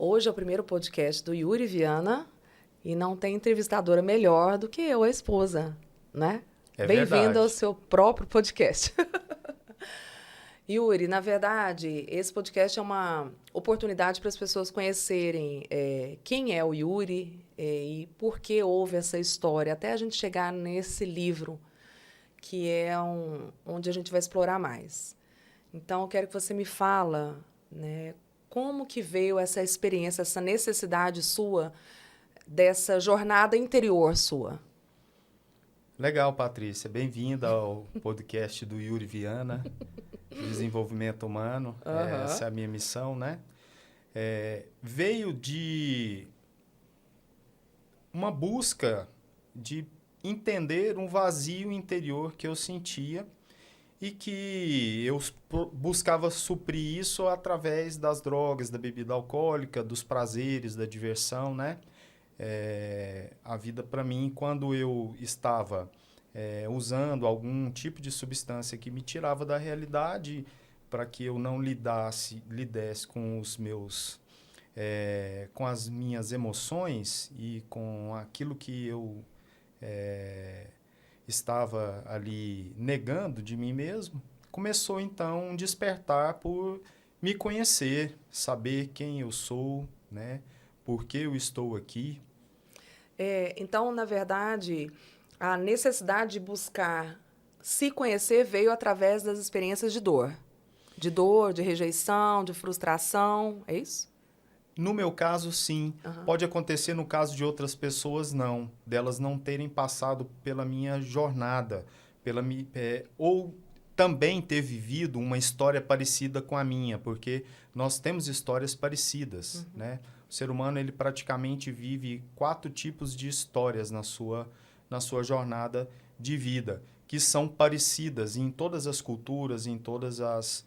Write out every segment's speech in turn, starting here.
Hoje é o primeiro podcast do Yuri Viana e não tem entrevistadora melhor do que eu, a esposa, né? É Bem-vindo ao verdade. seu próprio podcast. Yuri, na verdade, esse podcast é uma oportunidade para as pessoas conhecerem quem é o Yuri e por que houve essa história, até a gente chegar nesse livro, que é onde a gente vai explorar mais. Então, eu quero que você me fala, né, como que veio essa experiência, essa necessidade sua, dessa jornada interior sua. Legal, Patrícia. Bem-vinda ao podcast do Yuri Viana, Desenvolvimento Humano. Aham. Essa é a minha missão, né? Veio de uma busca de entender um vazio interior que eu sentia e que eu buscava suprir isso através das drogas, da bebida alcoólica, dos prazeres, da diversão, né? A vida para mim, quando eu estava usando algum tipo de substância que me tirava da realidade para que eu não lidasse com os meus com as minhas emoções e com aquilo que eu estava ali negando de mim mesmo, começou então um despertar por me conhecer, saber quem eu sou, né? Por que eu estou aqui. Então, na verdade, a necessidade de buscar se conhecer veio através das experiências de dor. De dor, de rejeição, de frustração, é isso? No meu caso, sim. Aham. Pode acontecer no caso de outras pessoas, não. Delas não terem passado pela minha jornada, ou também ter vivido uma história parecida com a minha, porque nós temos histórias parecidas, né? O ser humano, ele praticamente vive 4 tipos de histórias na sua jornada de vida, que são parecidas em todas as culturas, em todas as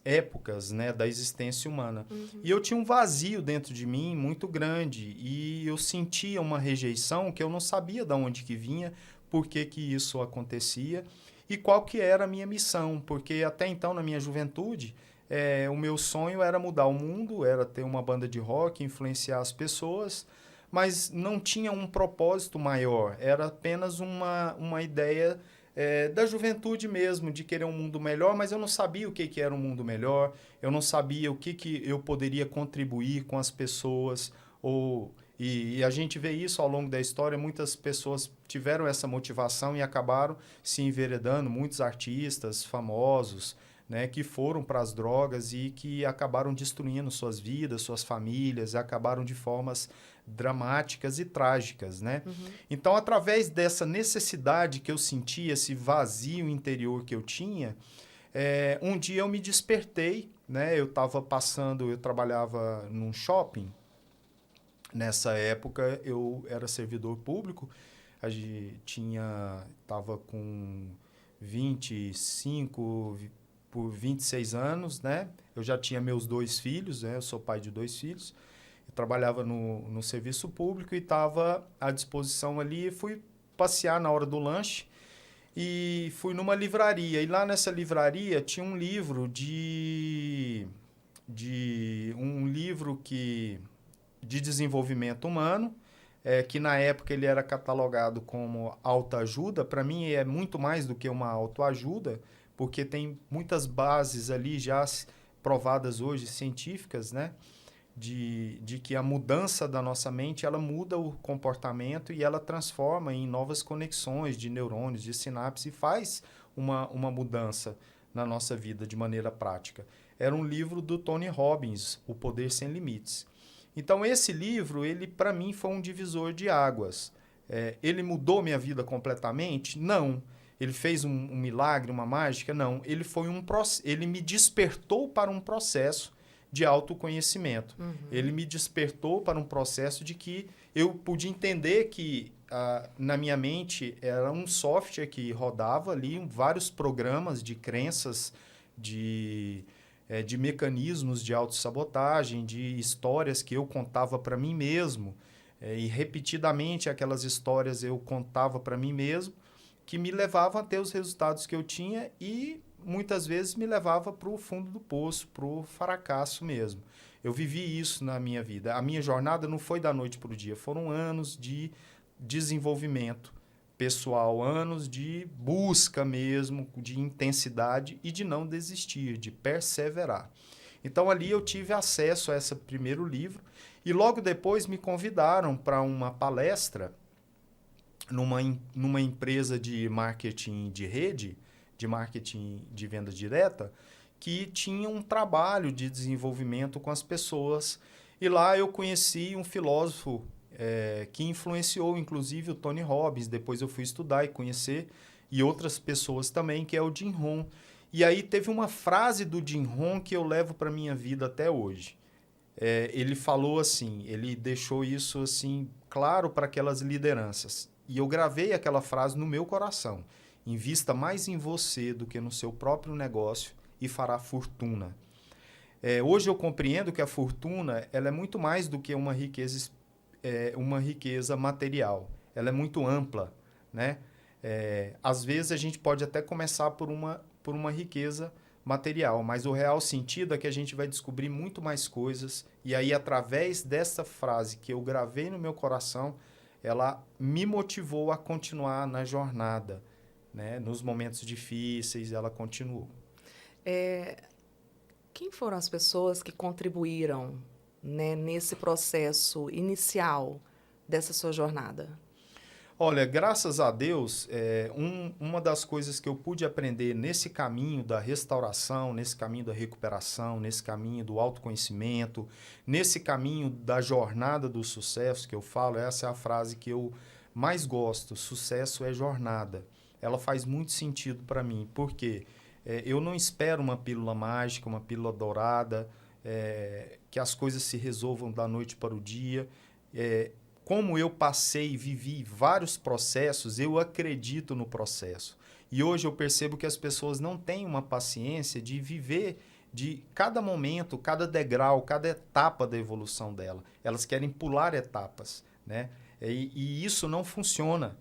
épocas, né, da existência humana. E eu tinha um vazio dentro de mim muito grande e eu sentia uma rejeição que eu não sabia de onde que vinha, por que que isso acontecia e qual que era a minha missão, porque até então, na minha juventude, o meu sonho era mudar o mundo, era ter uma banda de rock, influenciar as pessoas, mas não tinha um propósito maior, era apenas uma ideia da juventude mesmo, de querer um mundo melhor, mas eu não sabia o que, que era um mundo melhor, eu não sabia o que, que eu poderia contribuir com as pessoas, e a gente vê isso ao longo da história, muitas pessoas tiveram essa motivação e acabaram se enveredando, muitos artistas famosos, né, que foram para as drogas e que acabaram destruindo suas vidas, suas famílias, e acabaram de formas dramáticas e trágicas, né? Então, através dessa necessidade que eu sentia, esse vazio interior que eu tinha, um dia eu me despertei, né? Eu trabalhava num shopping. Nessa época, eu era servidor público, a gente estava com 25 por 26 anos, né? Eu já tinha meus 2 filhos, né? Eu sou pai de 2 filhos. Eu trabalhava no serviço público e estava à disposição ali. Fui passear na hora do lanche e fui numa livraria. E lá nessa livraria tinha um livro um livro de desenvolvimento humano, que na época ele era catalogado como autoajuda. Para mim é muito mais do que uma autoajuda, porque tem muitas bases ali já provadas hoje, científicas, né? De que a mudança da nossa mente, ela muda o comportamento e ela transforma em novas conexões de neurônios, de sinapse, e faz uma mudança na nossa vida de maneira prática. Era um livro do Tony Robbins, O Poder Sem Limites. Então, esse livro, ele para mim foi um divisor de águas. Ele mudou minha vida completamente? Não. Ele fez um milagre, uma mágica? Não. Ele me despertou para um processo de autoconhecimento. Ele me despertou para um processo de que eu pude entender que na minha mente era um software que rodava ali vários programas de crenças, de mecanismos de autossabotagem, de histórias que eu contava para mim mesmo. E repetidamente aquelas histórias eu contava para mim mesmo, que me levavam a ter os resultados que eu tinha e muitas vezes me levava para o fundo do poço, para o fracasso mesmo. Eu vivi isso na minha vida. A minha jornada não foi da noite para o dia, foram anos de desenvolvimento pessoal, anos de busca mesmo, de intensidade e de não desistir, de perseverar. Então ali eu tive acesso a esse primeiro livro e logo depois me convidaram para uma palestra numa empresa de marketing de rede, de marketing de venda direta, que tinha um trabalho de desenvolvimento com as pessoas. E lá eu conheci um filósofo que influenciou, inclusive, o Tony Robbins. Depois eu fui estudar e conhecer, e outras pessoas também, que é o Jim Rohn. E aí teve uma frase do Jim Rohn que eu levo para a minha vida até hoje. Ele falou assim, ele deixou isso assim claro para aquelas lideranças. E eu gravei aquela frase no meu coração. Invista mais em você do que no seu próprio negócio e fará fortuna. Hoje eu compreendo que a fortuna ela é muito mais do que uma riqueza material. Ela é muito ampla, né? Às vezes a gente pode até começar por uma riqueza material, mas o real sentido é que a gente vai descobrir muito mais coisas. E aí, através dessa frase que eu gravei no meu coração, ela me motivou a continuar na jornada, né? Nos momentos difíceis, ela continuou. Quem foram as pessoas que contribuíram, né, nesse processo inicial dessa sua jornada? Olha, graças a Deus, uma das coisas que eu pude aprender nesse caminho da restauração, nesse caminho da recuperação, nesse caminho do autoconhecimento, nesse caminho da jornada do sucesso que eu falo, essa é a frase que eu mais gosto: sucesso é jornada. Ela faz muito sentido para mim, porque eu não espero uma pílula mágica, uma pílula dourada, que as coisas se resolvam da noite para o dia. Como eu passei e vivi vários processos, eu acredito no processo. E hoje eu percebo que as pessoas não têm uma paciência de viver de cada momento, cada degrau, cada etapa da evolução dela. Elas querem pular etapas, né? E isso não funciona.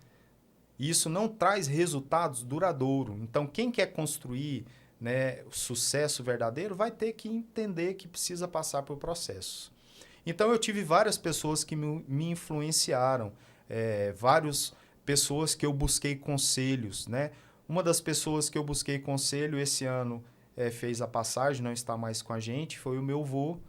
Isso não traz resultados duradouros. Então, quem quer construir, né, o sucesso verdadeiro vai ter que entender que precisa passar por processos. Então, eu tive várias pessoas que me influenciaram, várias pessoas que eu busquei conselhos, né? Uma das pessoas que eu busquei conselho esse ano fez a passagem, não está mais com a gente, foi o meu avô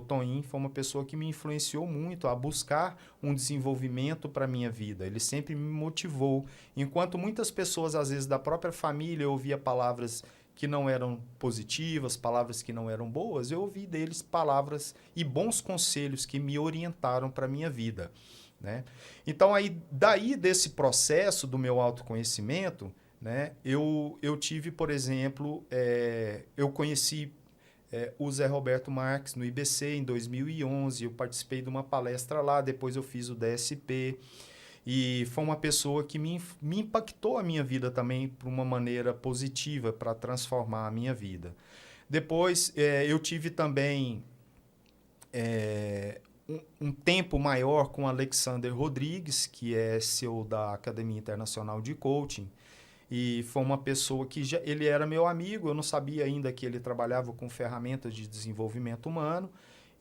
Toninho. Foi uma pessoa que me influenciou muito a buscar um desenvolvimento para a minha vida. Ele sempre me motivou. Enquanto muitas pessoas, às vezes, da própria família, eu ouvia palavras que não eram positivas, palavras que não eram boas, eu ouvi deles palavras e bons conselhos que me orientaram para a minha vida, né? Então, daí desse processo do meu autoconhecimento, né, eu tive, por exemplo, eu conheci o Zé Roberto Marques no IBC em 2011, eu participei de uma palestra lá, depois eu fiz o DSP, e foi uma pessoa que me impactou a minha vida também por uma maneira positiva para transformar a minha vida. Depois, eu tive também um tempo maior com Alexander Rodrigues, que é CEO da Academia Internacional de Coaching, e foi uma pessoa que ele era meu amigo, eu não sabia ainda que ele trabalhava com ferramentas de desenvolvimento humano.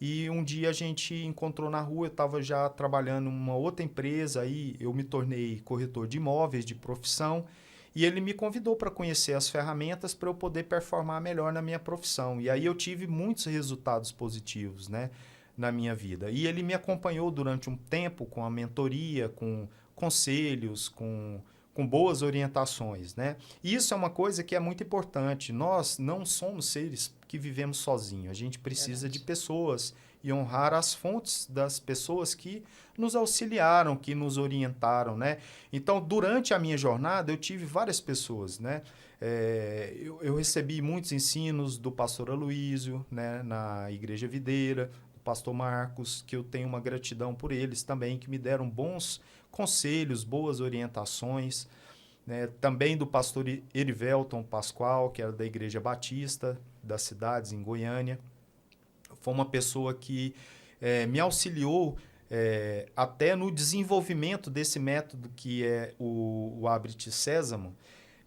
E um dia a gente encontrou na rua, eu estava já trabalhando em uma outra empresa, aí eu me tornei corretor de imóveis de profissão, e ele me convidou para conhecer as ferramentas para eu poder performar melhor na minha profissão. E aí eu tive muitos resultados positivos, né, na minha vida. E ele me acompanhou durante um tempo com a mentoria, com conselhos, com boas orientações, né? E isso é uma coisa que é muito importante. Nós não somos seres que vivemos sozinhos. A gente precisa de pessoas e honrar as fontes das pessoas que nos auxiliaram, que nos orientaram, né? Então, durante a minha jornada, eu tive várias pessoas, né? Eu recebi muitos ensinos do pastor Aloísio, né, na Igreja Videira, do pastor Marcos, que eu tenho uma gratidão por eles também, que me deram bons conselhos, boas orientações, né? Também do pastor Erivelton Pascoal, que era da Igreja Batista das cidades em Goiânia. Foi uma pessoa que me auxiliou até no desenvolvimento desse método que é o Abre-te Sésamo,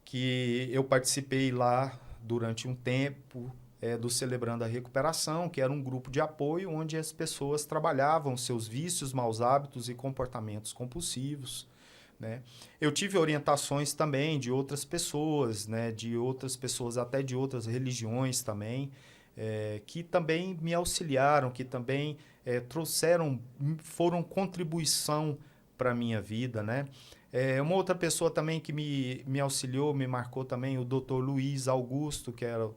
que eu participei lá durante um tempo, do Celebrando a Recuperação, que era um grupo de apoio onde as pessoas trabalhavam seus vícios, maus hábitos e comportamentos compulsivos, né? Eu tive orientações também de outras pessoas, né? De outras pessoas, até de outras religiões também, que também me auxiliaram, que também foram contribuição para a minha vida, né? Uma outra pessoa também que me auxiliou, me marcou também, o Dr. Luiz Augusto, que era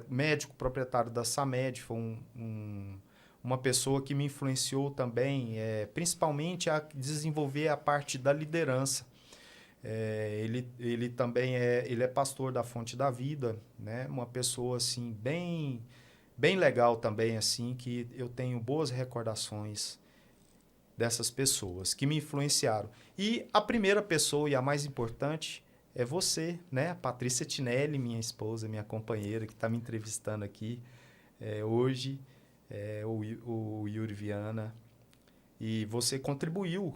médico proprietário da Samed, foi uma pessoa que me influenciou também, principalmente a desenvolver a parte da liderança. Ele também ele é pastor da Fonte da Vida, né? Uma pessoa assim bem legal também, assim, que eu tenho boas recordações dessas pessoas que me influenciaram. E a primeira pessoa e a mais importante é você, né? A Patrícia Tinelli, minha esposa, minha companheira, que está me entrevistando aqui hoje, o Yuri Viana. E você contribuiu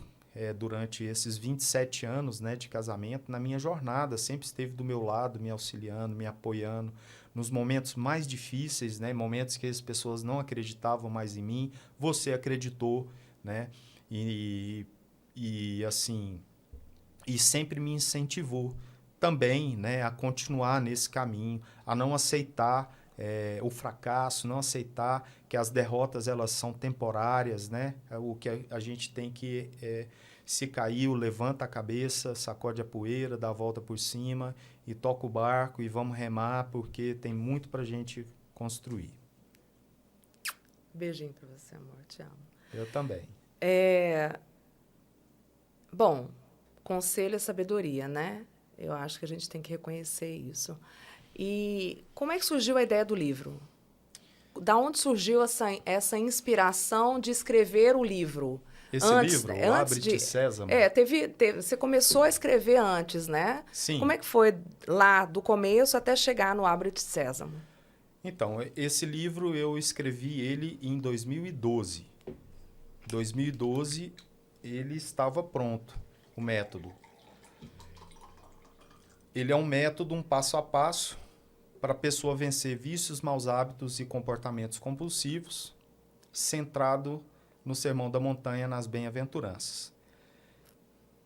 durante esses 27 anos, né, de casamento na minha jornada, sempre esteve do meu lado, me auxiliando, me apoiando, nos momentos mais difíceis, né, momentos que as pessoas não acreditavam mais em mim, você acreditou, né, e assim, e sempre me incentivou também, né, a continuar nesse caminho, a não aceitar o fracasso, não aceitar que as derrotas elas são temporárias, né? O que a gente tem que se caiu, levanta a cabeça, sacode a poeira, dá a volta por cima e toca o barco e vamos remar porque tem muito para a gente construir. Beijinho para você, amor. Te amo. Eu também. Bom, conselho é sabedoria, né? Eu acho que a gente tem que reconhecer isso. E como é que surgiu a ideia do livro? Da onde surgiu essa inspiração de escrever o livro? Esse livro, O Abre-te Sésamo? Você começou a escrever antes, né? Sim. Como é que foi lá do começo até chegar no Abre-te Sésamo? Então, esse livro eu escrevi ele em 2012. 2012 ele estava pronto, o método. Ele é um método, um passo a passo, para a pessoa vencer vícios, maus hábitos e comportamentos compulsivos, centrado no Sermão da Montanha, nas bem-aventuranças.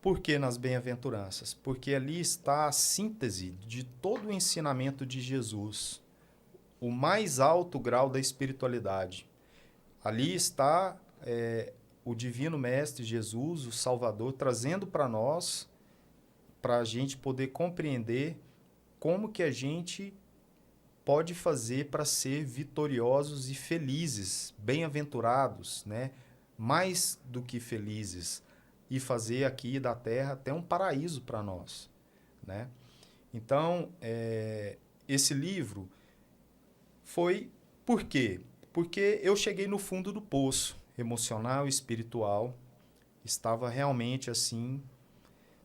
Por que nas bem-aventuranças? Porque ali está a síntese de todo o ensinamento de Jesus, o mais alto grau da espiritualidade. Ali está o Divino Mestre Jesus, o Salvador, trazendo para nós, para a gente poder compreender como que a gente pode fazer para ser vitoriosos e felizes, bem-aventurados, né? Mais do que felizes, e fazer aqui da Terra até um paraíso para nós, né? Então, esse livro foi... Por quê? Porque eu cheguei no fundo do poço emocional e espiritual, estava realmente assim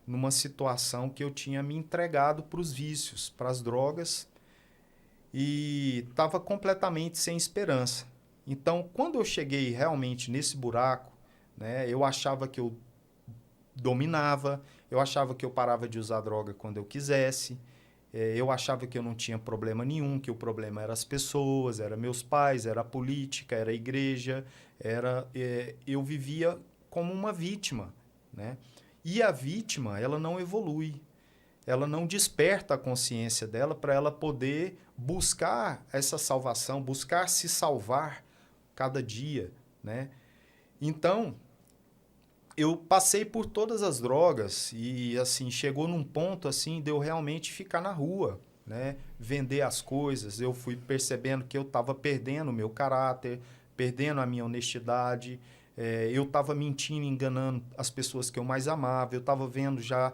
numa situação que eu tinha me entregado para os vícios, para as drogas, e estava completamente sem esperança. Então, quando eu cheguei realmente nesse buraco, né, eu achava que eu dominava, eu achava que eu parava de usar droga quando eu quisesse, eu achava que eu não tinha problema nenhum, que o problema era as pessoas, era meus pais, era a política, era a igreja, eu vivia como uma vítima, né? E a vítima, ela não evolui, ela não desperta a consciência dela para ela poder buscar essa salvação, buscar se salvar cada dia, né? Então, eu passei por todas as drogas e, assim, chegou num ponto, assim, de eu realmente ficar na rua, né? Vender as coisas. Eu fui percebendo que eu estava perdendo o meu caráter, perdendo a minha honestidade. Eu estava mentindo, enganando as pessoas que eu mais amava. Eu estava vendo já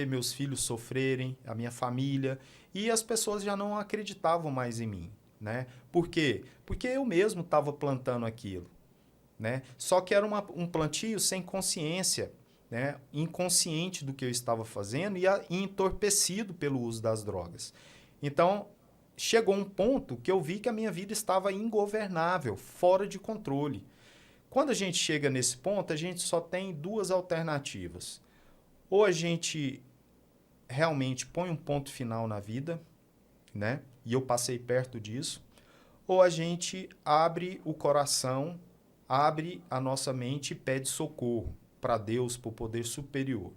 meus filhos sofrerem, a minha família. E as pessoas já não acreditavam mais em mim, né? Por quê? Porque eu mesmo estava plantando aquilo, né? Só que era um plantio sem consciência, né? Inconsciente do que eu estava fazendo e entorpecido pelo uso das drogas. Então, chegou um ponto que eu vi que a minha vida estava ingovernável, fora de controle. Quando a gente chega nesse ponto, a gente só tem duas alternativas. Ou a gente realmente põe um ponto final na vida, né? e eu passei perto disso, ou a gente abre o coração, abre a nossa mente e pede socorro para Deus, para o poder superior,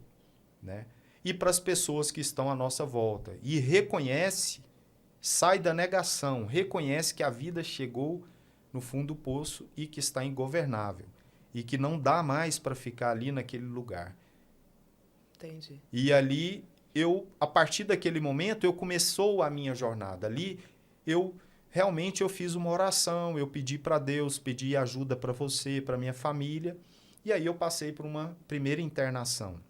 né? E para as pessoas que estão à nossa volta. E reconhece, sai da negação, reconhece que a vida chegou no fundo do poço e que está ingovernável. E que não dá mais para ficar ali naquele lugar. Entendi. E ali, a partir daquele momento, começou a minha jornada. Ali, realmente eu fiz uma oração, eu pedi para Deus, pedi ajuda para você, para minha família. E aí eu passei por uma primeira internação.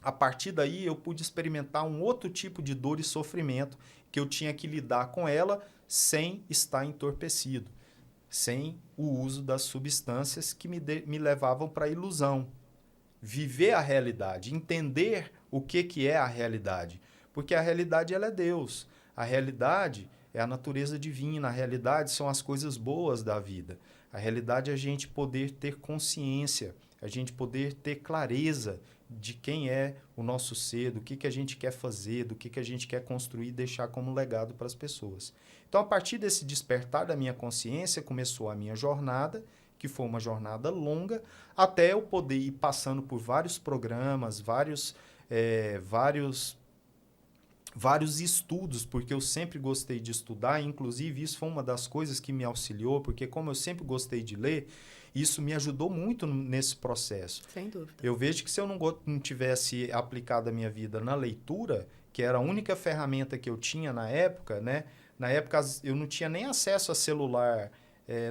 A partir daí, eu pude experimentar um outro tipo de dor e sofrimento que eu tinha que lidar com ela sem estar entorpecido, sem o uso das substâncias que me levavam para a ilusão. Viver a realidade, entender o que é a realidade. Porque a realidade ela é Deus. A realidade é a natureza divina. A realidade são as coisas boas da vida. A realidade é a gente poder ter consciência, a gente poder ter clareza de quem é o nosso ser, do que a gente quer fazer, do que a gente quer construir e deixar como legado para as pessoas. Então, a partir desse despertar da minha consciência, começou a minha jornada, que foi uma jornada longa, até eu poder ir passando por vários programas, vários estudos, porque eu sempre gostei de estudar, e inclusive isso foi uma das coisas que me auxiliou, porque como eu sempre gostei de ler, isso me ajudou muito nesse processo. Sem dúvida. Eu vejo que se eu não tivesse aplicado a minha vida na leitura, que era a única ferramenta que eu tinha na época, né? Na época eu não tinha nem acesso a celular,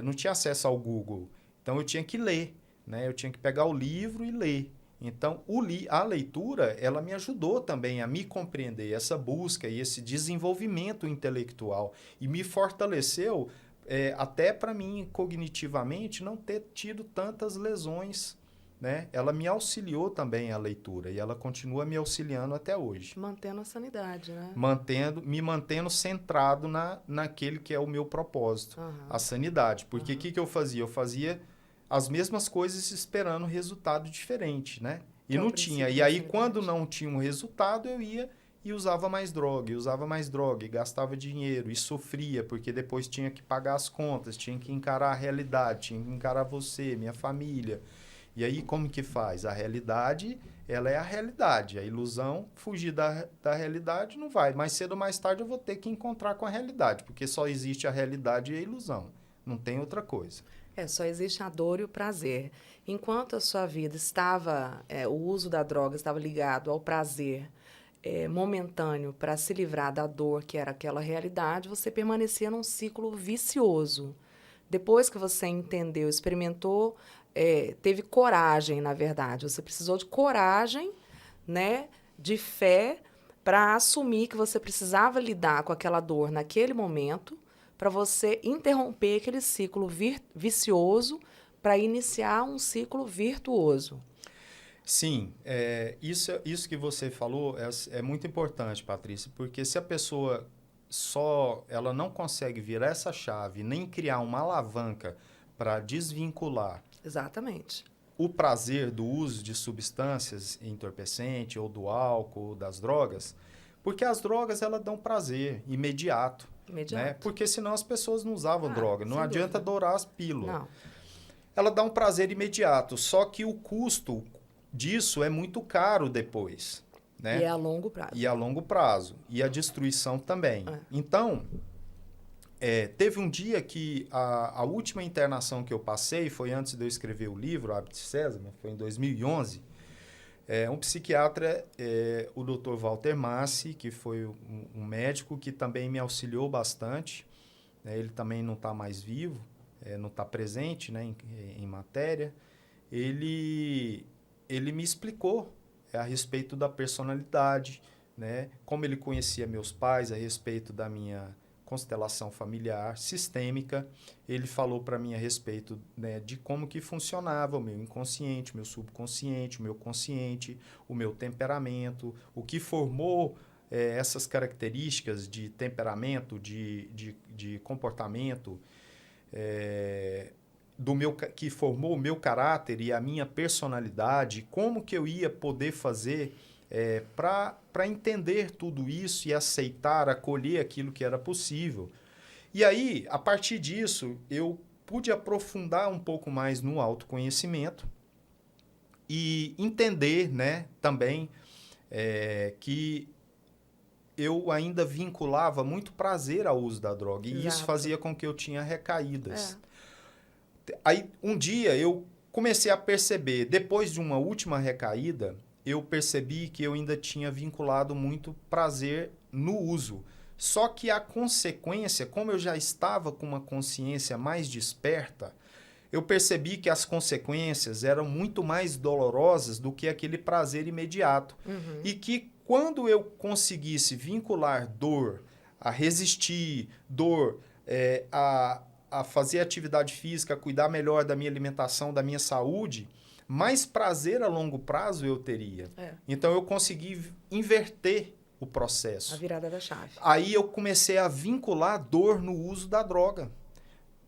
não tinha acesso ao Google. Então eu tinha que ler, né? Eu tinha que pegar o livro e ler. Então, a leitura, ela me ajudou também a me compreender, essa busca e esse desenvolvimento intelectual. E me fortaleceu até para mim, cognitivamente, não ter tido tantas lesões, né? Ela me auxiliou também a leitura e ela continua me auxiliando até hoje. Mantendo a sanidade, né? Me mantendo centrado naquele que é o meu propósito, a sanidade. Porque o que eu fazia? Eu fazia as mesmas coisas esperando resultado diferente, né? E não tinha. E aí, quando não tinha um resultado, eu ia e usava mais droga, e gastava dinheiro, e sofria, porque depois tinha que pagar as contas, tinha que encarar a realidade, tinha que encarar você, minha família. E aí, como que faz? A realidade, ela é a realidade. A ilusão, fugir da realidade, não vai. Mais cedo ou mais tarde eu vou ter que encontrar com a realidade, porque só existe a realidade e a ilusão. Não tem outra coisa. Só existe a dor e o prazer. Enquanto a sua vida estava, o uso da droga estava ligado ao prazer momentâneo para se livrar da dor, que era aquela realidade, você permanecia num ciclo vicioso. Depois que você entendeu, experimentou, teve coragem, na verdade. Você precisou de coragem, né, de fé, para assumir que você precisava lidar com aquela dor naquele momento, para você interromper aquele ciclo vicioso para iniciar um ciclo virtuoso. Sim, isso que você falou é muito importante, Patrícia, porque se a pessoa ela não consegue virar essa chave, nem criar uma alavanca para desvincular Exatamente. o prazer do uso de substâncias entorpecentes ou do álcool, ou das drogas, porque as drogas elas dão prazer imediato. Né? Porque senão as pessoas não usavam droga. Não adianta dourar as pílulas. Não. Ela dá um prazer imediato, só que o custo disso é muito caro depois. Né? E é a longo prazo. E a longo prazo. E a destruição também. Então, teve um dia que a última internação que eu passei foi antes de eu escrever o livro, Hábitos de Sésamo, foi em 2011. Um psiquiatra, o Dr. Walter Massi, que foi um médico que também me auxiliou bastante. Ele também não está mais vivo, não está presente, né, em matéria. Ele me explicou a respeito da personalidade, né, como ele conhecia meus pais, a respeito da minha constelação familiar sistêmica. Ele falou para mim a respeito, né, de como que funcionava o meu inconsciente, o meu subconsciente, o meu consciente, o meu temperamento, o que formou essas características de temperamento, de comportamento, que formou o meu caráter e a minha personalidade, como que eu ia poder fazer para para entender tudo isso e aceitar, acolher aquilo que era possível. E aí, a partir disso, eu pude aprofundar um pouco mais no autoconhecimento e entender, né, também que eu ainda vinculava muito prazer ao uso da droga. E isso fazia com que eu tinha recaídas. Aí, um dia, eu comecei a perceber, depois de uma última recaída, eu percebi que eu ainda tinha vinculado muito prazer no uso. Só que a consequência, como eu já estava com uma consciência mais desperta, eu percebi que as consequências eram muito mais dolorosas do que aquele prazer imediato. E que quando eu conseguisse vincular dor a resistir, dor a fazer atividade física, a cuidar melhor da minha alimentação, da minha saúde, mais prazer a longo prazo eu teria. Então eu consegui inverter o processo. A virada da chave. Aí eu comecei a vincular dor no uso da droga.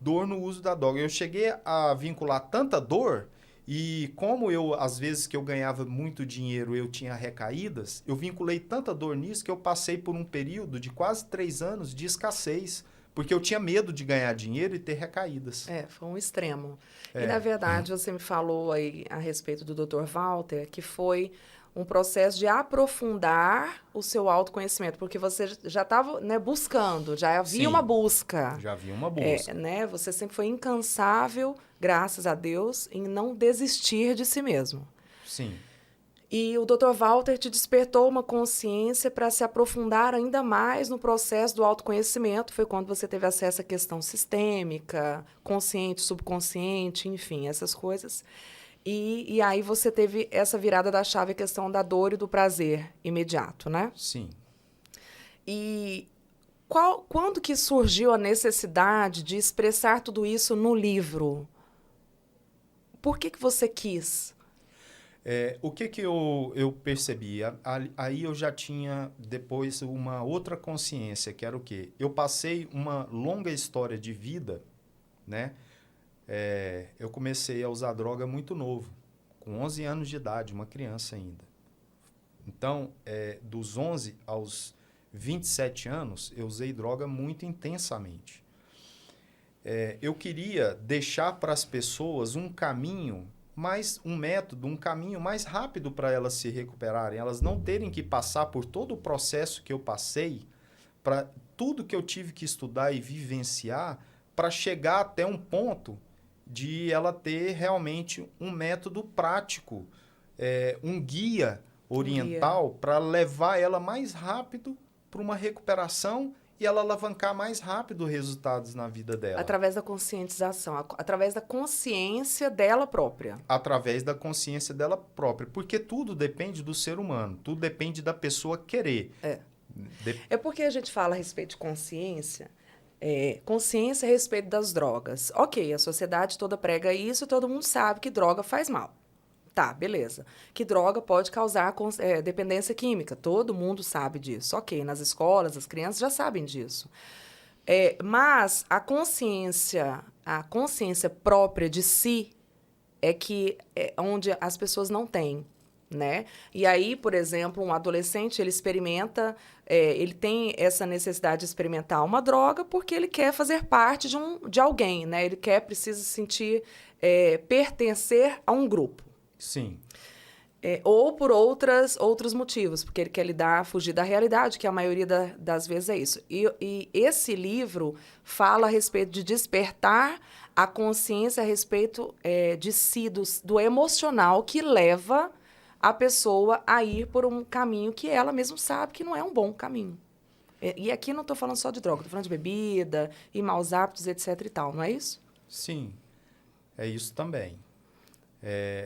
Dor no uso da droga. Eu cheguei a vincular tanta dor e como eu, às vezes que eu ganhava muito dinheiro, eu tinha recaídas, eu vinculei tanta dor nisso que eu passei por um período de quase 3 anos de escassez, porque eu tinha medo de ganhar dinheiro e ter recaídas. Foi um extremo. E, na verdade, você me falou aí a respeito do Dr. Walter, que foi um processo de aprofundar o seu autoconhecimento, porque você já estava, né, buscando, já havia uma busca. Já havia uma busca. Né, você sempre foi incansável, graças a Deus, em não desistir de si mesmo. Sim. E o Dr. Walter te despertou uma consciência para se aprofundar ainda mais no processo do autoconhecimento. Foi quando você teve acesso à questão sistêmica, consciente, subconsciente, enfim, essas coisas. E aí você teve essa virada da chave, a questão da dor e do prazer imediato, né? Sim. E quando que surgiu a necessidade de expressar tudo isso no livro? Por que você quis? O que eu percebi? Aí eu já tinha depois uma outra consciência, que era o quê? Eu passei uma longa história de vida, né? Eu comecei a usar droga muito novo, com 11 anos de idade, uma criança ainda. Então, dos 11 aos 27 anos, eu usei droga muito intensamente. Eu queria deixar para as pessoas um caminho, um método, um caminho mais rápido para elas se recuperarem, elas não terem que passar por todo o processo que eu passei, para tudo que eu tive que estudar e vivenciar, para chegar até um ponto de ela ter realmente um método prático, um guia oriental para levar ela mais rápido para uma recuperação e ela alavancar mais rápido resultados na vida dela. Através da conscientização, através da consciência dela própria. Através da consciência dela própria, porque tudo depende do ser humano, tudo depende da pessoa querer. É porque a gente fala a respeito de consciência... consciência a respeito das drogas. Ok, a sociedade toda prega isso, todo mundo sabe que droga faz mal. Tá, beleza. Que droga pode causar dependência química. Todo mundo sabe disso. Ok, nas escolas, as crianças já sabem disso. Mas a consciência própria de si onde as pessoas não têm. Né? E aí, por exemplo, um adolescente, ele experimenta, ele tem essa necessidade de experimentar uma droga porque ele quer fazer parte de alguém, né? Ele precisa sentir, pertencer a um grupo. Sim. Ou por outros motivos, porque ele quer fugir da realidade, que a maioria das vezes é isso. E esse livro fala a respeito de despertar a consciência a respeito de si, do emocional que leva a pessoa a ir por um caminho que ela mesma sabe que não é um bom caminho. E aqui não estou falando só de droga, estou falando de bebida e maus hábitos, etc. e tal, não é isso? Sim, é isso também.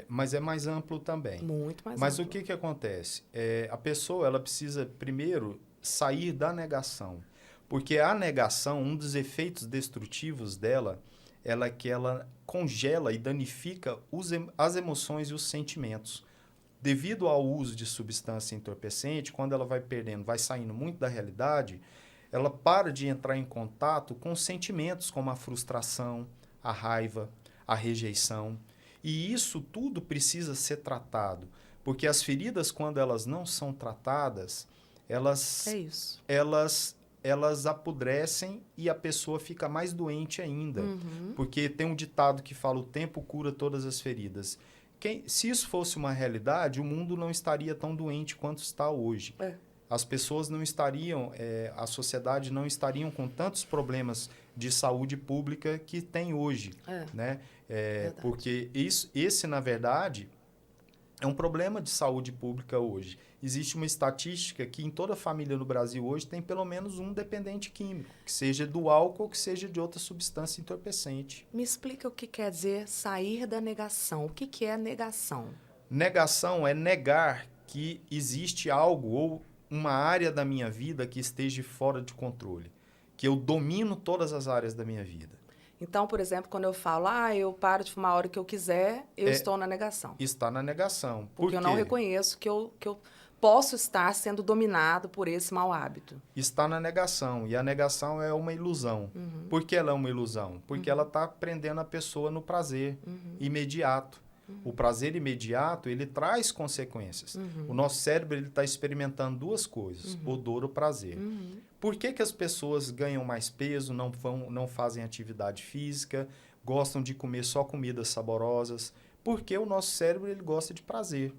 Mas é mais amplo também. Muito mais Mas amplo. O que acontece? A pessoa ela precisa, primeiro, sair da negação. Porque a negação, um dos efeitos destrutivos dela, é que ela congela e danifica as emoções e os sentimentos. Devido ao uso de substância entorpecente, quando ela vai perdendo, vai saindo muito da realidade, ela para de entrar em contato com sentimentos como a frustração, a raiva, a rejeição. E isso tudo precisa ser tratado, Porque as feridas, quando elas não são tratadas, elas, É isso. elas apodrecem e a pessoa fica mais doente ainda. Porque tem um ditado que fala: o tempo cura todas as feridas. Se isso fosse uma realidade, o mundo não estaria tão doente quanto está hoje. As pessoas não estariam, a sociedade não estariam com tantos problemas de saúde pública que tem hoje. Né? Porque esse, na verdade, é um problema de saúde pública hoje. Existe uma estatística que em toda família no Brasil hoje tem pelo menos um dependente químico, que seja do álcool ou que seja de outra substância entorpecente. Me explica o que quer dizer sair da negação. O que é negação? Negação é negar que existe algo ou uma área da minha vida que esteja fora de controle, que eu domino todas as áreas da minha vida. Então, por exemplo, quando eu falo, eu paro de fumar a hora que eu quiser, eu estou na negação. Está na negação. Porque eu não reconheço que eu posso estar sendo dominado por esse mau hábito. Está na negação. E a negação é uma ilusão. Por que ela é uma ilusão? Porque ela está prendendo a pessoa no prazer imediato. O prazer imediato, ele traz consequências. O nosso cérebro está experimentando duas coisas, o dor e o prazer. Por que as pessoas ganham mais peso, não fazem atividade física, gostam de comer só comidas saborosas? Porque o nosso cérebro ele gosta de prazer.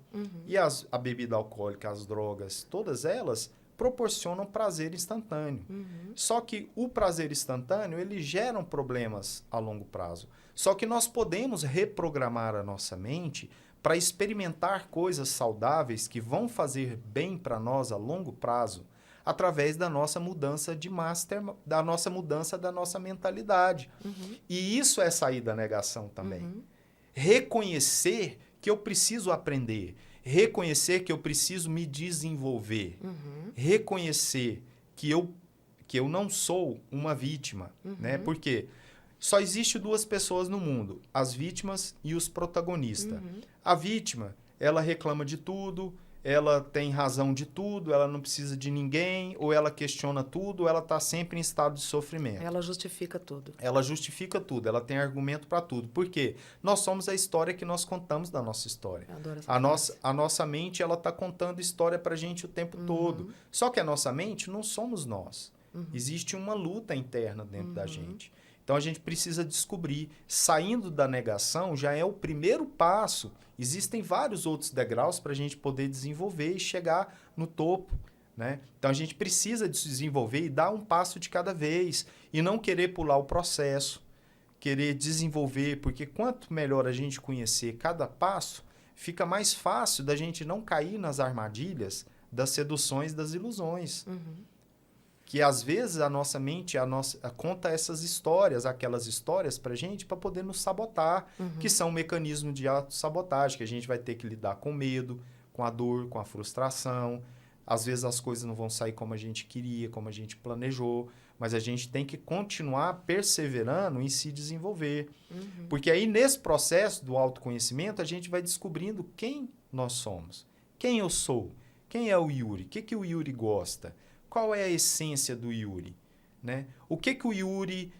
E a bebida alcoólica, as drogas, todas elas proporcionam prazer instantâneo. Só que o prazer instantâneo, ele gera problemas a longo prazo. Só que nós podemos reprogramar a nossa mente para experimentar coisas saudáveis que vão fazer bem para nós a longo prazo, através da nossa mudança de da nossa mentalidade. E isso é sair da negação também. Reconhecer que eu preciso aprender, reconhecer que eu preciso me desenvolver, reconhecer que eu não sou uma vítima, né? Porque só existe duas pessoas no mundo, as vítimas e os protagonistas. A vítima, ela reclama de tudo, ela tem razão de tudo, ela não precisa de ninguém, ou ela questiona tudo, ou ela está sempre em estado de sofrimento. Ela justifica tudo. Ela justifica tudo, ela tem argumento para tudo. Por quê? Nós somos a história que nós contamos da nossa história. Eu adoro essa frase. A nossa mente, ela está contando história para a gente o tempo todo. Só que a nossa mente não somos nós. Existe uma luta interna dentro da gente. Então, a gente precisa descobrir. Saindo da negação já é o primeiro passo. Existem vários outros degraus para a gente poder desenvolver e chegar no topo, né? Então, a gente precisa desenvolver e dar um passo de cada vez. E não querer pular o processo, querer desenvolver. Porque quanto melhor a gente conhecer cada passo, fica mais fácil da gente não cair nas armadilhas das seduções, das ilusões. Que às vezes a nossa mente conta essas histórias, aquelas histórias para a gente, para poder nos sabotar, que são um mecanismo de autossabotagem, que a gente vai ter que lidar com medo, com a dor, com a frustração. Às vezes as coisas não vão sair como a gente queria, como a gente planejou, mas a gente tem que continuar perseverando em se desenvolver. Porque aí, nesse processo do autoconhecimento, a gente vai descobrindo quem nós somos, quem eu sou, quem é o Yuri, o que o Yuri gosta. Qual é a essência do Yuri? Né? O que o Yuri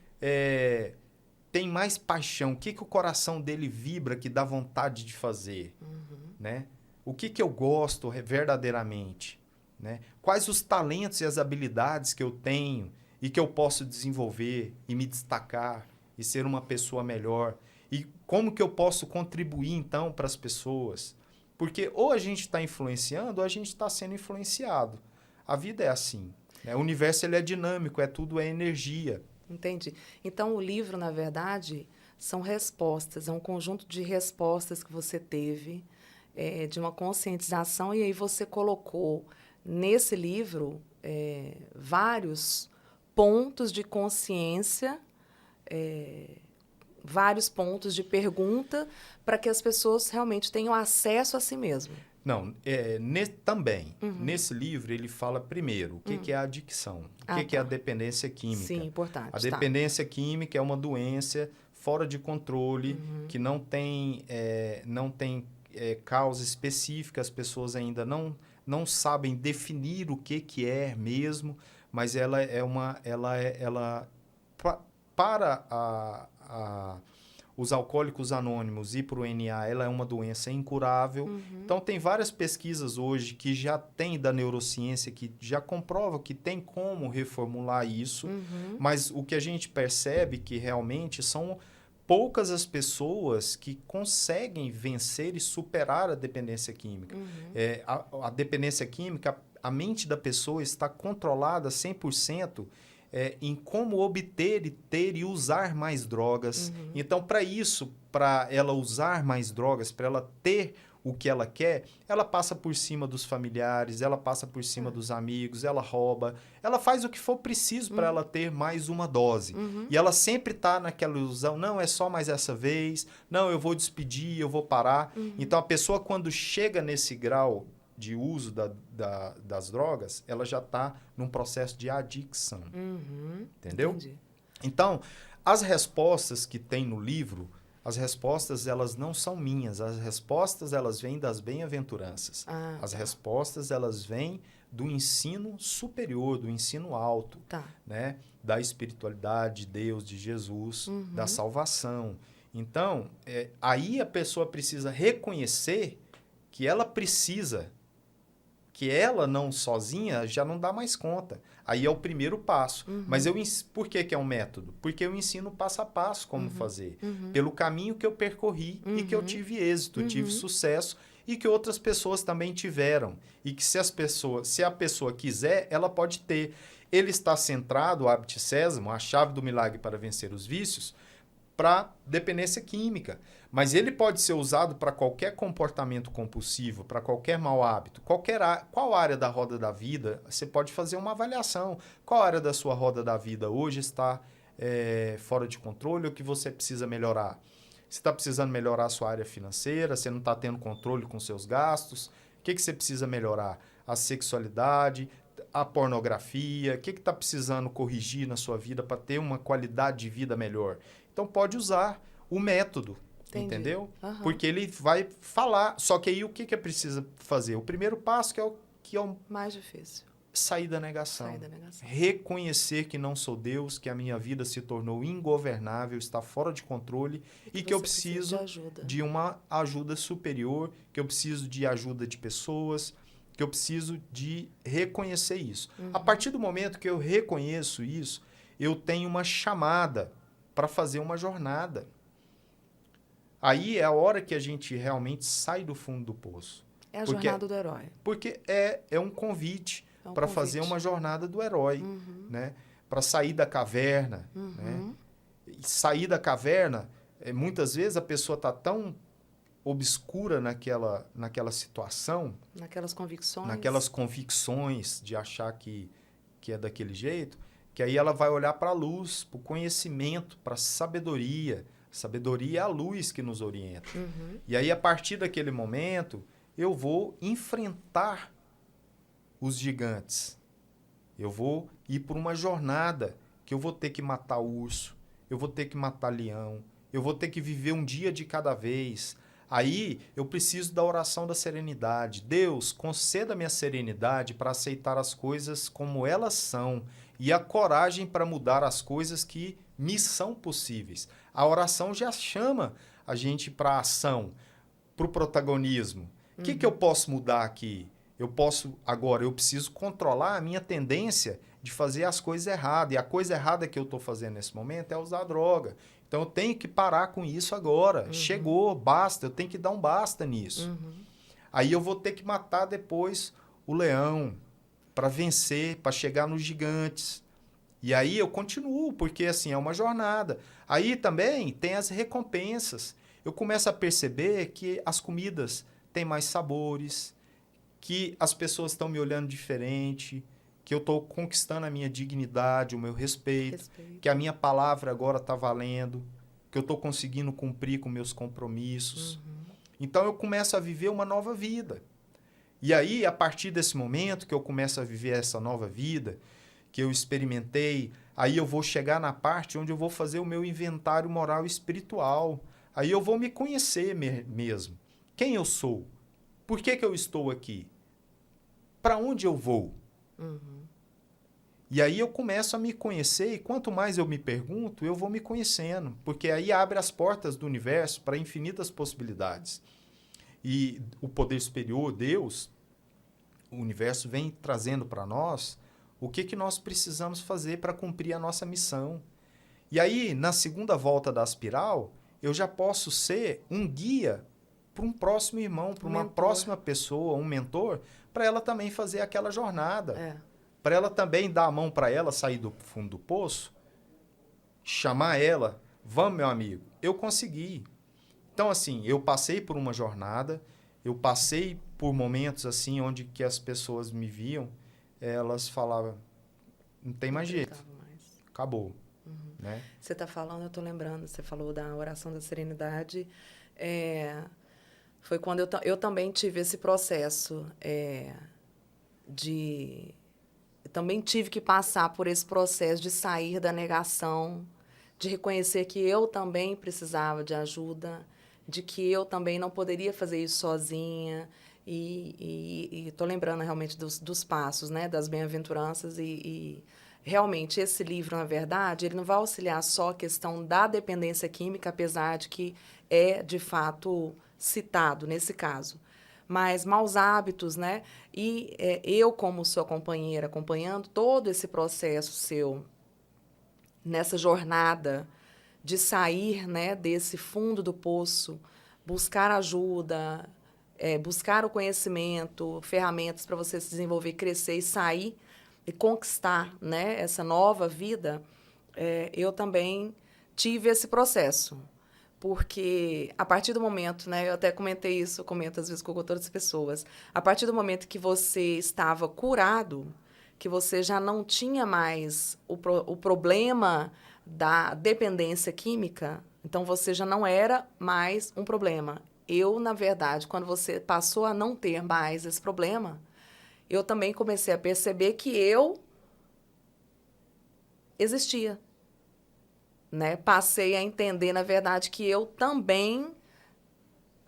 tem mais paixão? O que o coração dele vibra que dá vontade de fazer? Né? O que eu gosto verdadeiramente? Né? Quais os talentos e as habilidades que eu tenho e que eu posso desenvolver e me destacar e ser uma pessoa melhor? E como que eu posso contribuir, então, para as pessoas? Porque ou a gente está influenciando ou a gente está sendo influenciado. A vida é assim. Né? O universo ele é dinâmico, tudo é energia. Entendi. Então, o livro, na verdade, são respostas, é um conjunto de respostas que você teve, de uma conscientização, e aí você colocou nesse livro vários pontos de consciência, vários pontos de pergunta, para que as pessoas realmente tenham acesso a si mesmo. Não, também. Nesse livro, ele fala primeiro o que é a adicção, o que é a dependência química. Sim, importante. A dependência química é uma doença fora de controle, que não tem causa específica, as pessoas ainda não sabem definir o que é mesmo, mas para os alcoólicos anônimos ir para o NA, ela é uma doença incurável. Então, tem várias pesquisas hoje que já tem da neurociência, que já comprovam que tem como reformular isso, mas o que a gente percebe que realmente são poucas as pessoas que conseguem vencer e superar a dependência química. A dependência química, a mente da pessoa está controlada 100% em como obter, ter e usar mais drogas. Então, para isso, para ela usar mais drogas, para ela ter o que ela quer, ela passa por cima dos familiares, ela passa por cima dos amigos, ela rouba, ela faz o que for preciso para ela ter mais uma dose. E ela sempre está naquela ilusão, não, é só mais essa vez, não, eu vou despedir, eu vou parar. Então, a pessoa, quando chega nesse grau de uso das drogas, ela já está num processo de adicção. Entendeu? Entendi. Então, as respostas que tem no livro, as respostas, elas não são minhas. As respostas, elas vêm das bem-aventuranças. As respostas, elas vêm do ensino superior, do ensino alto, né? Da espiritualidade de Deus, de Jesus, da salvação. Então, aí a pessoa precisa reconhecer que ela precisa, que ela não sozinha já não dá mais conta. Aí é o primeiro passo. Mas por que é um método? Porque eu ensino passo a passo como fazer. Pelo caminho que eu percorri e que eu tive êxito, tive sucesso e que outras pessoas também tiveram. E que se a pessoa quiser, ela pode ter. Ele está centrado, o hábito sésamo, a chave do milagre para vencer os vícios, para dependência química. Mas ele pode ser usado para qualquer comportamento compulsivo, para qualquer mau hábito. Qual área da roda da vida, você pode fazer uma avaliação. Qual área da sua roda da vida hoje está fora de controle ou que você precisa melhorar? Você está precisando melhorar a sua área financeira, você não está tendo controle com seus gastos. O que você precisa melhorar? A sexualidade, a pornografia, o que está precisando corrigir na sua vida para ter uma qualidade de vida melhor? Então, pode usar o método, entendeu? Porque ele vai falar. Só que aí, o que é preciso fazer? O primeiro passo, que é o mais difícil. Sair da negação. Reconhecer que não sou Deus, que a minha vida se tornou ingovernável, está fora de controle e que eu preciso de uma ajuda superior, que eu preciso de ajuda de pessoas, que eu preciso de reconhecer isso. A partir do momento que eu reconheço isso, eu tenho uma chamada para fazer uma jornada. Aí é a hora que a gente realmente sai do fundo do poço. É a jornada do herói. Porque é um convite para fazer uma jornada do herói, né? Para sair da caverna. Né? E sair da caverna, muitas vezes a pessoa está tão obscura naquela situação, naquelas convicções de achar que é daquele jeito, que aí ela vai olhar para a luz, para o conhecimento, para a sabedoria. Sabedoria é a luz que nos orienta. E aí, a partir daquele momento, eu vou enfrentar os gigantes. Eu vou ir por uma jornada que eu vou ter que matar urso, eu vou ter que matar leão, eu vou ter que viver um dia de cada vez. Aí eu preciso da oração da serenidade. Deus, conceda-me a serenidade para aceitar as coisas como elas são e a coragem para mudar as coisas que me são possíveis. A oração já chama a gente para a ação, para o protagonismo. O que eu posso mudar aqui? Eu preciso controlar a minha tendência de fazer as coisas erradas. E a coisa errada que eu estou fazendo nesse momento é usar droga. Então, eu tenho que parar com isso agora. Chegou, basta. Eu tenho que dar um basta nisso. Aí eu vou ter que matar depois o leão para vencer, para chegar nos gigantes. E aí eu continuo, porque assim, é uma jornada. Aí também tem as recompensas. Eu começo a perceber que as comidas têm mais sabores, que as pessoas estão me olhando diferente, que eu estou conquistando a minha dignidade, o meu respeito, que a minha palavra agora está valendo, que eu estou conseguindo cumprir com meus compromissos. Então, eu começo a viver uma nova vida. E aí, a partir desse momento que eu começo a viver essa nova vida, que eu experimentei, aí eu vou chegar na parte onde eu vou fazer o meu inventário moral e espiritual. Aí eu vou me conhecer mesmo. Quem eu sou? Por que eu estou aqui? Para onde eu vou? E aí eu começo a me conhecer, e quanto mais eu me pergunto, eu vou me conhecendo, porque aí abre as portas do universo para infinitas possibilidades. E o poder superior, Deus, o universo vem trazendo para nós o que nós precisamos fazer para cumprir a nossa missão. E aí, na segunda volta da espiral, eu já posso ser um guia para um próximo irmão, para uma próxima pessoa, um mentor, para ela também fazer aquela jornada. Para ela também dar a mão para ela sair do fundo do poço, chamar ela, vamos, meu amigo, eu consegui. Então, assim, eu passei por uma jornada, eu passei por momentos assim onde que as pessoas me viam, elas falavam, não tem mais jeito, acabou. Né? Você está falando, eu estou lembrando, você falou da oração da serenidade, foi quando eu também tive esse processo eu também tive que passar por esse processo de sair da negação, de reconhecer que eu também precisava de ajuda, de que eu também não poderia fazer isso sozinha. E estou lembrando realmente dos passos, né, das bem-aventuranças. E realmente esse livro, na verdade, ele não vai auxiliar só a questão da dependência química, apesar de que é, de fato, citado nesse caso. Mas maus hábitos, né? E eu, como sua companheira, acompanhando todo esse processo seu, nessa jornada de sair, né, desse fundo do poço, buscar ajuda, buscar o conhecimento, ferramentas para você se desenvolver, crescer e sair e conquistar, né, essa nova vida, eu também tive esse processo. Porque a partir do momento, né, eu até comentei isso, comento às vezes com todas as pessoas, a partir do momento que você estava curado, que você já não tinha mais o problema da dependência química, então você já não era mais um problema. Eu, na verdade, quando você passou a não ter mais esse problema, eu também comecei a perceber que eu existia. Né? Passei a entender, na verdade, que eu também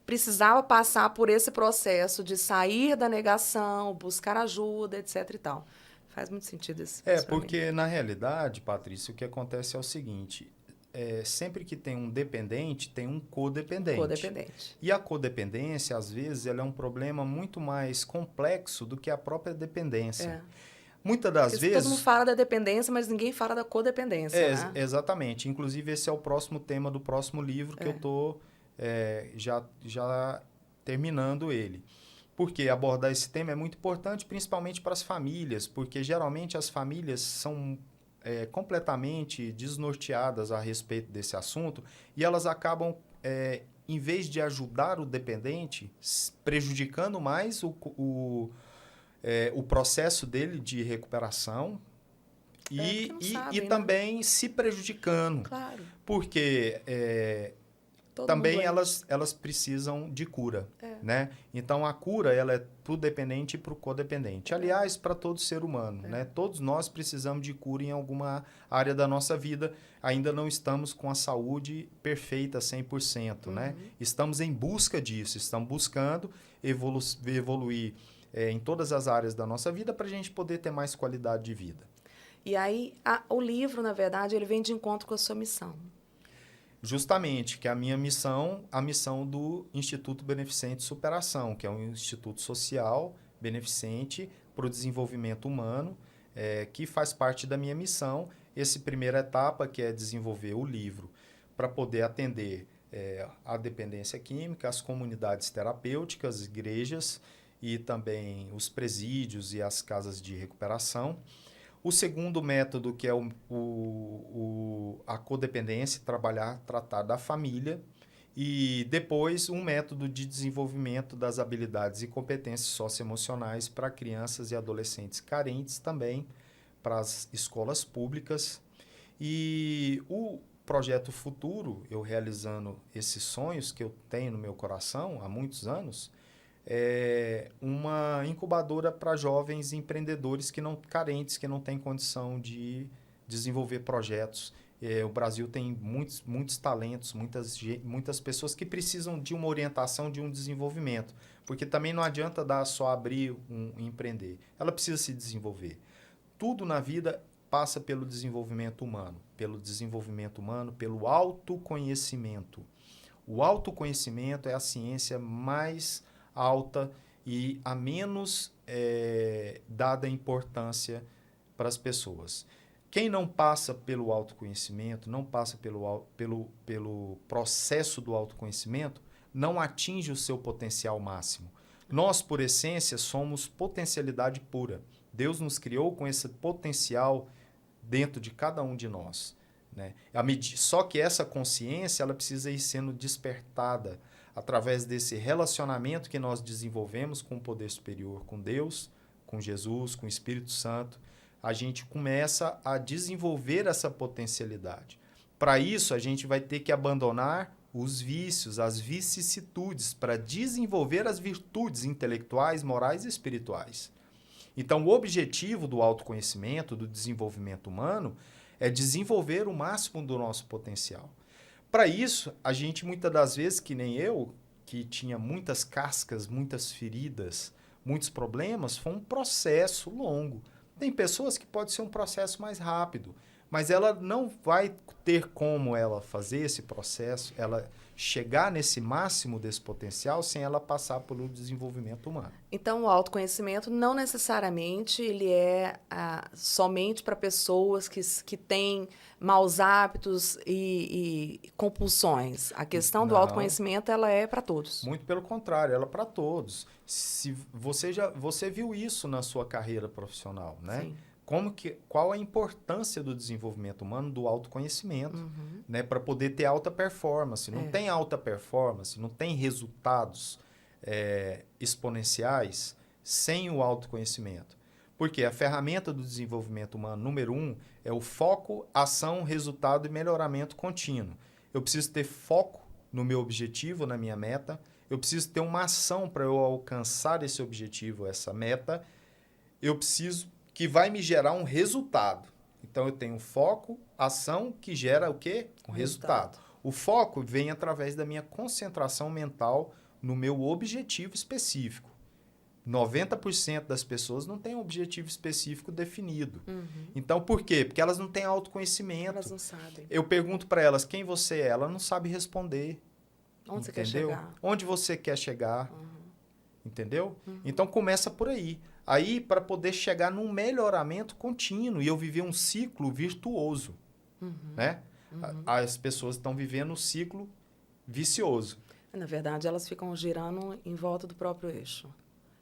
precisava passar por esse processo de sair da negação, buscar ajuda, etc. e tal. Faz muito sentido isso. Porque, na realidade, Patrícia, o que acontece é o seguinte, sempre que tem um dependente, tem um codependente. E a codependência, às vezes, ela é um problema muito mais complexo do que a própria dependência. Muitas das vezes... Todo mundo fala da dependência, mas ninguém fala da codependência, né? Exatamente. Inclusive, esse é o próximo tema do próximo livro que eu estou já terminando ele. Porque abordar esse tema é muito importante, principalmente para as famílias, porque geralmente as famílias são completamente desnorteadas a respeito desse assunto e elas acabam, em vez de ajudar o dependente, prejudicando mais o processo dele de recuperação e também se prejudicando. Claro. Porque também elas precisam de cura. Né? Então, a cura ela é para o dependente e para o codependente. Aliás, para todo ser humano. Né? Todos nós precisamos de cura em alguma área da nossa vida. Ainda não estamos com a saúde perfeita 100%. Né? Estamos em busca disso. Estamos buscando evoluir em todas as áreas da nossa vida para a gente poder ter mais qualidade de vida. E aí, o livro, na verdade, ele vem de encontro com a sua missão. Justamente, que é a minha missão, a missão do Instituto Beneficente Superação, que é um instituto social beneficente para o desenvolvimento humano, que faz parte da minha missão. Essa primeira etapa, que é desenvolver o livro para poder atender a dependência química, as comunidades terapêuticas, igrejas, e também os presídios e as casas de recuperação. O segundo método, que é a codependência, tratar da família. E depois um método de desenvolvimento das habilidades e competências socioemocionais para crianças e adolescentes carentes também, para as escolas públicas. E o projeto futuro, eu realizando esses sonhos que eu tenho no meu coração há muitos anos, uma incubadora para jovens empreendedores carentes, que não têm condição de desenvolver projetos. O Brasil tem muitos talentos, muitas pessoas que precisam de uma orientação, de um desenvolvimento. Porque também não adianta só abrir e empreender. Ela precisa se desenvolver. Tudo na vida passa pelo desenvolvimento humano? Pelo desenvolvimento humano, pelo autoconhecimento. O autoconhecimento é a ciência mais alta e a menos dada importância para as pessoas. Quem não passa pelo autoconhecimento, não passa pelo processo do autoconhecimento, não atinge o seu potencial máximo. Nós, por essência, somos potencialidade pura. Deus nos criou com esse potencial dentro de cada um de nós, né? Só que essa consciência ela precisa ir sendo despertada através desse relacionamento que nós desenvolvemos com o poder superior, com Deus, com Jesus, com o Espírito Santo. A gente começa a desenvolver essa potencialidade. Para isso, a gente vai ter que abandonar os vícios, as vicissitudes, para desenvolver as virtudes intelectuais, morais e espirituais. Então, o objetivo do autoconhecimento, do desenvolvimento humano, é desenvolver o máximo do nosso potencial. Para isso, a gente, muitas das vezes, que nem eu, que tinha muitas cascas, muitas feridas, muitos problemas, foi um processo longo. Tem pessoas que pode ser um processo mais rápido, mas ela não vai ter como ela fazer esse processo, ela chegar nesse máximo desse potencial sem ela passar pelo desenvolvimento humano. Então, o autoconhecimento não necessariamente ele é somente para pessoas que têm maus hábitos e compulsões. A questão do autoconhecimento ela é para todos. Muito pelo contrário, ela é para todos. Se você viu isso na sua carreira profissional, né? Sim. Qual a importância do desenvolvimento humano, do autoconhecimento, né, para poder ter alta performance? Não tem alta performance, não tem resultados exponenciais sem o autoconhecimento. Porque a ferramenta do desenvolvimento humano, número 1, é o foco, ação, resultado e melhoramento contínuo. Eu preciso ter foco no meu objetivo, na minha meta. Eu preciso ter uma ação para eu alcançar esse objetivo, essa meta. Eu preciso que vai me gerar um resultado. Então, eu tenho foco, ação, que gera o quê? Um resultado. O foco vem através da minha concentração mental no meu objetivo específico. 90% das pessoas não têm um objetivo específico definido. Então, por quê? Porque elas não têm autoconhecimento. Elas não sabem. Eu pergunto para elas quem você é, ela não sabe responder. Onde você quer chegar? Onde você quer chegar. Entendeu? Então, começa por aí. Aí, para poder chegar num melhoramento contínuo e eu viver um ciclo virtuoso, né? As pessoas estão vivendo um ciclo vicioso. Na verdade, elas ficam girando em volta do próprio eixo.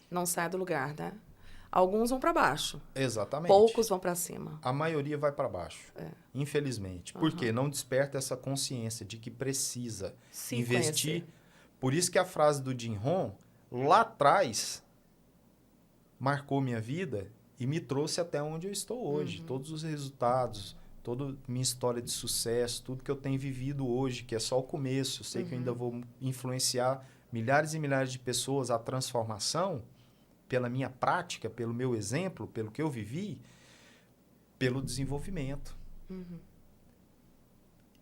Não sai do lugar, né? Alguns vão para baixo. Exatamente. Poucos vão para cima. A maioria vai para baixo, infelizmente. Porque não desperta essa consciência de que precisa investir. Conhecer. Por isso que a frase do Jim Rohn, lá atrás, marcou minha vida e me trouxe até onde eu estou hoje. Todos os resultados, toda minha história de sucesso, tudo que eu tenho vivido hoje, que é só o começo. Eu sei que eu ainda vou influenciar milhares e milhares de pessoas à transformação pela minha prática, pelo meu exemplo, pelo que eu vivi, pelo desenvolvimento.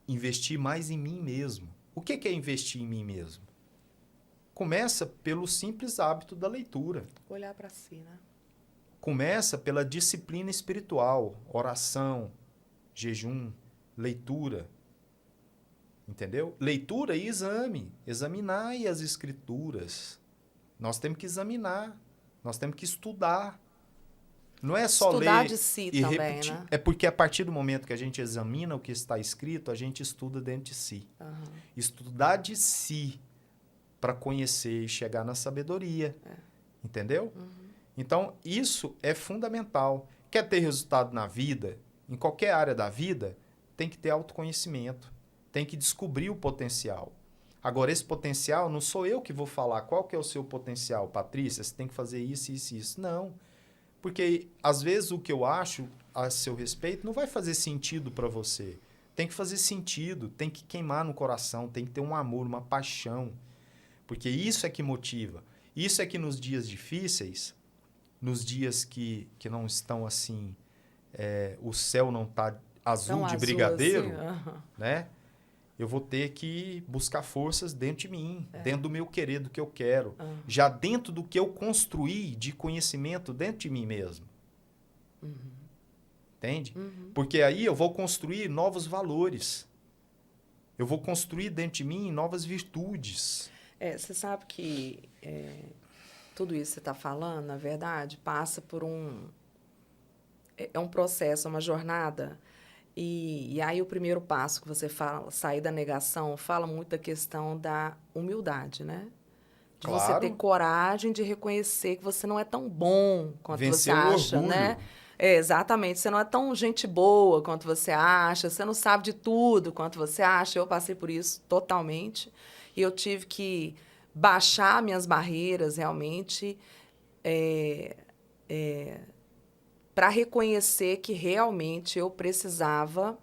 Investir mais em mim mesmo. O que é investir em mim mesmo? Começa pelo simples hábito da leitura. Olhar para si, né? Começa pela disciplina espiritual, oração, jejum, leitura. Entendeu? Leitura e exame. Examinar as escrituras. Nós temos que examinar. Nós temos que estudar. Não é só estudar ler de si e também, repetir. né? É porque a partir do momento que a gente examina o que está escrito, a gente estuda dentro de si. Estudar de si para conhecer e chegar na sabedoria. Entendeu? Então, isso é fundamental. Quer ter resultado na vida, em qualquer área da vida, tem que ter autoconhecimento. Tem que descobrir o potencial. Agora, esse potencial, não sou eu que vou falar qual que é o seu potencial. Patrícia, você tem que fazer isso, isso e isso. Não. Porque, às vezes, o que eu acho a seu respeito não vai fazer sentido para você. Tem que fazer sentido, tem que queimar no coração, tem que ter um amor, uma paixão. Porque isso é que motiva. Isso é que nos dias difíceis, nos dias que não estão assim, o céu não está azul de brigadeiro, assim, né? Eu vou ter que buscar forças dentro de mim, dentro do meu querer, do que eu quero. Já dentro do que eu construí de conhecimento dentro de mim mesmo. Entende? Porque aí eu vou construir novos valores. Eu vou construir dentro de mim novas virtudes. Você sabe que tudo isso que você está falando, na verdade, passa por é um processo, uma jornada. E aí o primeiro passo que você fala, sair da negação, fala muito da questão da humildade, né? De você ter Claro. coragem de reconhecer que você não é tão bom quanto você Vencer o acha, orgulho. né? Exatamente. Você não é tão gente boa quanto você acha, você não sabe de tudo quanto você acha. Eu passei por isso totalmente. E eu tive que baixar minhas barreiras, realmente, para reconhecer que realmente eu precisava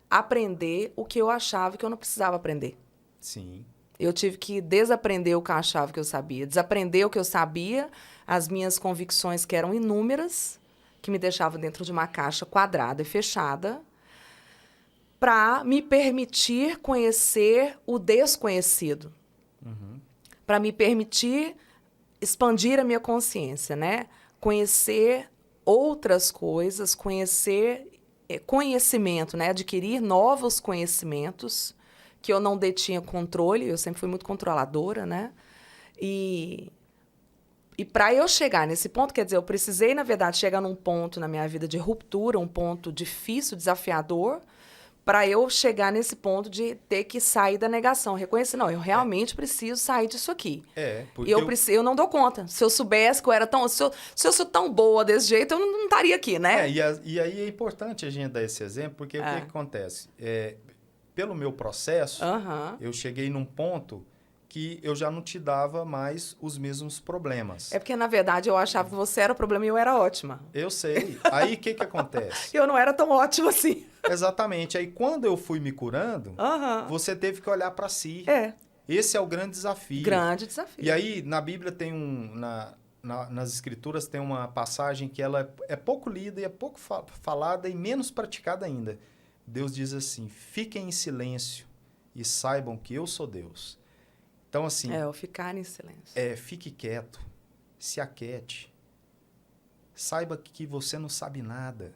aprender o que eu achava que eu não precisava aprender. Sim. Eu tive que desaprender o que eu achava que eu sabia, desaprender o que eu sabia, as minhas convicções que eram inúmeras, que me deixavam dentro de uma caixa quadrada e fechada, para me permitir conhecer o desconhecido, para me permitir expandir a minha consciência, né? Conhecer outras coisas, conhecer conhecimento, né? Adquirir novos conhecimentos que eu não detinha controle, eu sempre fui muito controladora, né? E para eu chegar nesse ponto, quer dizer, eu precisei, na verdade, chegar num ponto na minha vida de ruptura, um ponto difícil, desafiador, para eu chegar nesse ponto de ter que sair da negação, reconhecer, não, eu realmente preciso sair disso aqui. Porque E eu não dou conta. Se eu soubesse que eu era tão... Se eu sou tão boa desse jeito, eu não estaria aqui, né? E aí é importante a gente dar esse exemplo, porque o que acontece? Pelo meu processo, eu cheguei num ponto que eu já não te dava mais os mesmos problemas. É porque, na verdade, eu achava que você era o problema e eu era ótima. Eu sei. Aí, o que acontece? Eu não era tão ótima assim. Exatamente. Aí, quando eu fui me curando, você teve que olhar para si. Esse é o grande desafio. Grande desafio. E aí, na Bíblia tem nas Escrituras tem uma passagem que ela é pouco lida e é pouco falada e menos praticada ainda. Deus diz assim, fiquem em silêncio e saibam que eu sou Deus. Então, assim... o ficar em silêncio. Fique quieto, se aquiete. Saiba que você não sabe nada.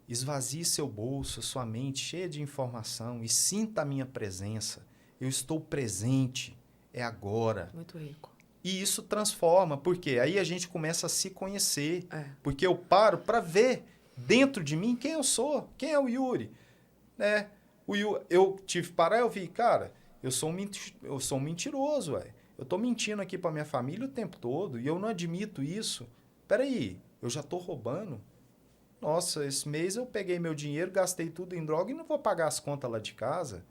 Esvazie seu bolso, sua mente cheia de informação e sinta a minha presença. Eu estou presente, é agora. Muito rico. E isso transforma, porque aí a gente começa a se conhecer. Porque eu paro para ver dentro de mim quem eu sou, quem é o Yuri. Né? Eu tive que parar e eu vi, cara, eu sou um mentiroso, velho. Eu estou mentindo aqui para minha família o tempo todo e eu não admito isso. Peraí, eu já estou roubando? Nossa, esse mês eu peguei meu dinheiro, gastei tudo em droga e não vou pagar as contas lá de casa.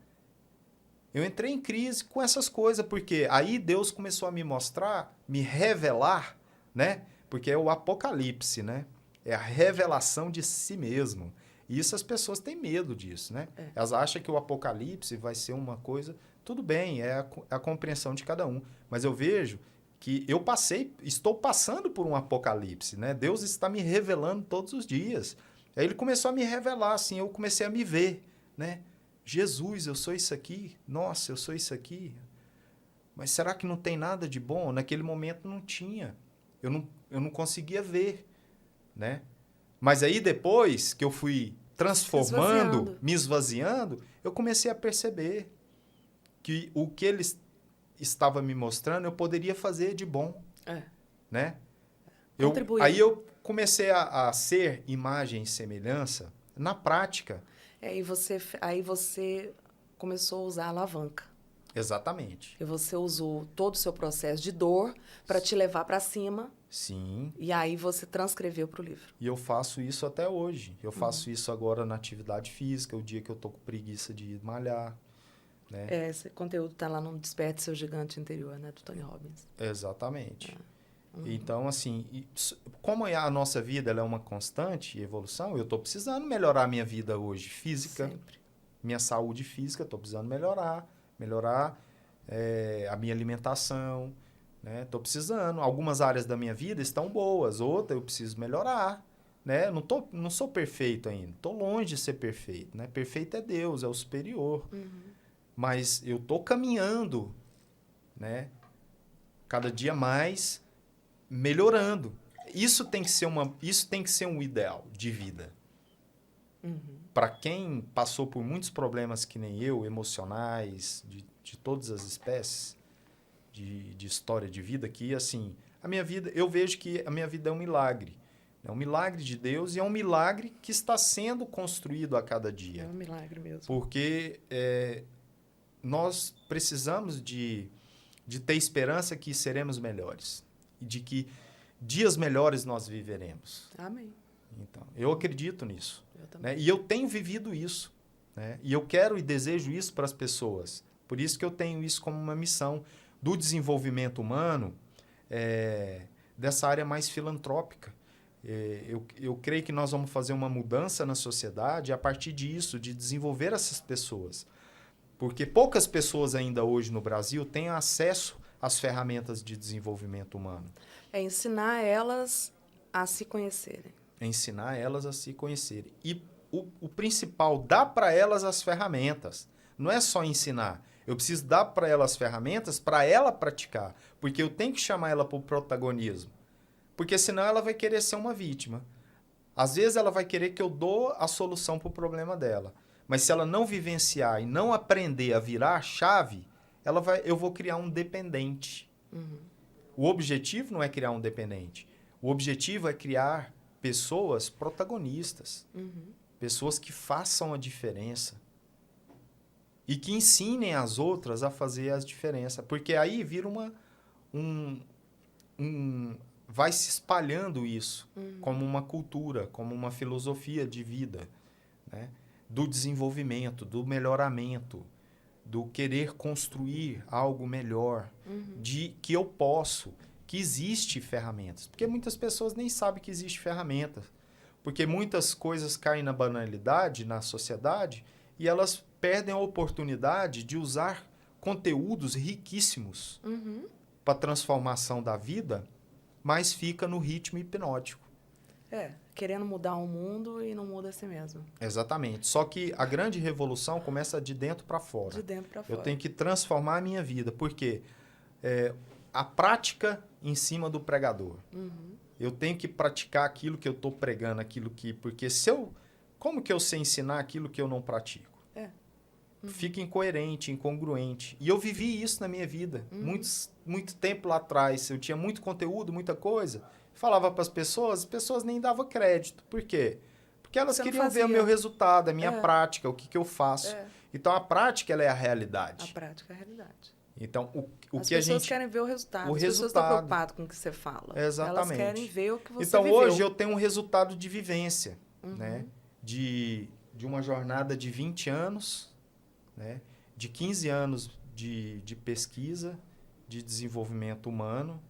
Eu entrei em crise com essas coisas, porque aí Deus começou a me mostrar, me revelar, né? Porque é o apocalipse, né? É a revelação de si mesmo. E isso as pessoas têm medo disso, né? Elas acham que o apocalipse vai ser uma coisa... Tudo bem, é a compreensão de cada um. Mas eu vejo que estou passando por um apocalipse, né? Deus está me revelando todos os dias. Aí ele começou a me revelar, assim, eu comecei a me ver, né? Jesus, eu sou isso aqui. Nossa, eu sou isso aqui. Mas será que não tem nada de bom? Naquele momento não tinha. Eu não conseguia ver, né? Mas aí depois que eu fui transformando, me esvaziando, eu comecei a perceber que o que ele estava me mostrando eu poderia fazer de bom, né? Aí eu comecei a ser imagem e semelhança na prática. Aí você começou a usar a alavanca. Exatamente. E você usou todo o seu processo de dor para te levar para cima. Sim. E aí você transcreveu para o livro. E eu faço isso até hoje. Eu faço isso agora na atividade física, o dia que eu tô com preguiça de malhar. Né? Esse conteúdo está lá no Desperte Seu Gigante Interior, né? Do Tony Robbins. Exatamente. Então, assim, como a nossa vida ela é uma constante evolução, eu estou precisando melhorar a minha vida hoje, física. Sempre. Minha saúde física, estou precisando melhorar a minha alimentação, né? Estou precisando. Algumas áreas da minha vida estão boas, outras eu preciso melhorar, né? Não sou perfeito ainda, estou longe de ser perfeito, né? Perfeito é Deus, é o superior. Mas eu estou caminhando, né? Cada dia mais melhorando. isso tem que ser um ideal de vida. Uhum. Para quem passou por muitos problemas que nem eu, emocionais, de todas as espécies de história de vida, que assim, a minha vida, eu vejo que a minha vida é um milagre. É um milagre de Deus e é um milagre que está sendo construído a cada dia. É um milagre mesmo. Porque nós precisamos de ter esperança que seremos melhores. E de que dias melhores nós viveremos. Amém. Então, eu acredito nisso. Eu também. Né? E eu tenho vivido isso. Né? E eu quero e desejo isso para as pessoas. Por isso que eu tenho isso como uma missão do desenvolvimento humano, dessa área mais filantrópica. Eu creio que nós vamos fazer uma mudança na sociedade a partir disso, de desenvolver essas pessoas. Porque poucas pessoas ainda hoje no Brasil têm acesso às ferramentas de desenvolvimento humano. É ensinar elas a se conhecerem. É ensinar elas a se conhecerem. E o principal, dar para elas as ferramentas. Não é só ensinar. Eu preciso dar para elas as ferramentas para ela praticar. Porque eu tenho que chamar ela para o protagonismo. Porque senão ela vai querer ser uma vítima. Às vezes ela vai querer que eu dou a solução para o problema dela. Mas se ela não vivenciar e não aprender a virar a chave, eu vou criar um dependente. Uhum. O objetivo não é criar um dependente. O objetivo é criar pessoas protagonistas. Uhum. Pessoas que façam a diferença. E que ensinem as outras a fazer as diferenças. Porque aí vira vai se espalhando isso como uma cultura, como uma filosofia de vida, né? Do desenvolvimento, do melhoramento, do querer construir algo melhor, de que eu posso, que existe ferramentas. Porque muitas pessoas nem sabem que existe ferramentas. Porque muitas coisas caem na banalidade, na sociedade, e elas perdem a oportunidade de usar conteúdos riquíssimos para a transformação da vida, mas fica no ritmo hipnótico. Querendo mudar o mundo e não muda a si mesmo. Exatamente. Só que a grande revolução começa de dentro para fora. De dentro para fora. Eu tenho que transformar a minha vida, porque a prática em cima do pregador. Eu tenho que praticar aquilo que eu estou pregando, porque como que eu sei ensinar aquilo que eu não pratico? Fica incoerente, incongruente. E eu vivi isso na minha vida. Muito tempo lá atrás. Eu tinha muito conteúdo, muita coisa. Falava para as pessoas nem davam crédito. Por quê? Porque elas queriam ver o meu resultado, a minha prática, o que eu faço. Então, a prática ela é a realidade. A prática é a realidade. Então, as pessoas querem ver o resultado. As pessoas estão preocupadas com o que você fala. Exatamente. Elas querem ver o que você então, viveu. hoje eu tenho um resultado de vivência. Né? De uma jornada de 20 anos... Né? De 15 anos de pesquisa, de desenvolvimento humano,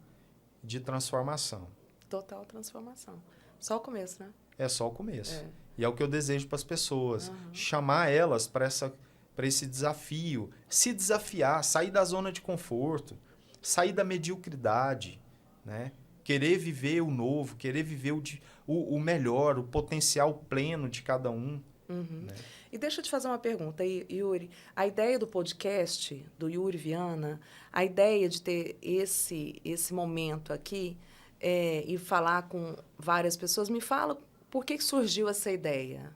de transformação. Total transformação. Só o começo, né? É só o começo. E é o que eu desejo para as pessoas. Chamar elas para esse desafio. Se desafiar, sair da zona de conforto, sair da mediocridade, né? Querer viver o novo, querer viver o melhor, o potencial pleno de cada um. Né? E deixa eu te fazer uma pergunta, Yuri. A ideia do podcast, do Yuri Viana, a ideia de ter esse momento aqui e falar com várias pessoas, me fala por que surgiu essa ideia?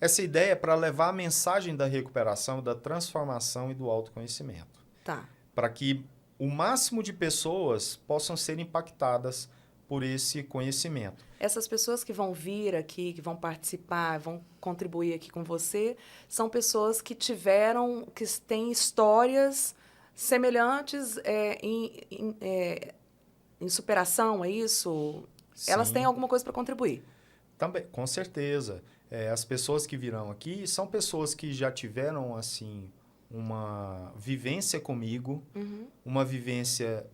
Essa ideia é para levar a mensagem da recuperação, da transformação e do autoconhecimento. Tá. Para que o máximo de pessoas possam ser impactadas por esse conhecimento. Essas pessoas que vão vir aqui, que vão participar, vão contribuir aqui com você, são pessoas que têm histórias semelhantes em superação, é isso? Sim. Elas têm alguma coisa para contribuir? Também, com certeza. As pessoas que virão aqui são pessoas que já tiveram, assim, uma vivência comigo, uma vivência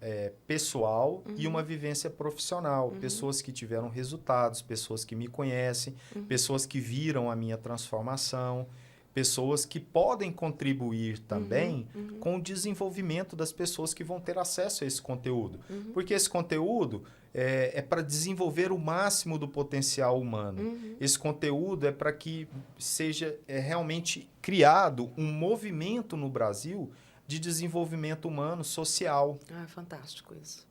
pessoal e uma vivência profissional. Pessoas que tiveram resultados, pessoas que me conhecem, pessoas que viram a minha transformação, pessoas que podem contribuir também com o desenvolvimento das pessoas que vão ter acesso a esse conteúdo. Porque esse conteúdo é para desenvolver o máximo do potencial humano. Esse conteúdo é para que seja realmente criado um movimento no Brasil de desenvolvimento humano social. Ah, fantástico isso.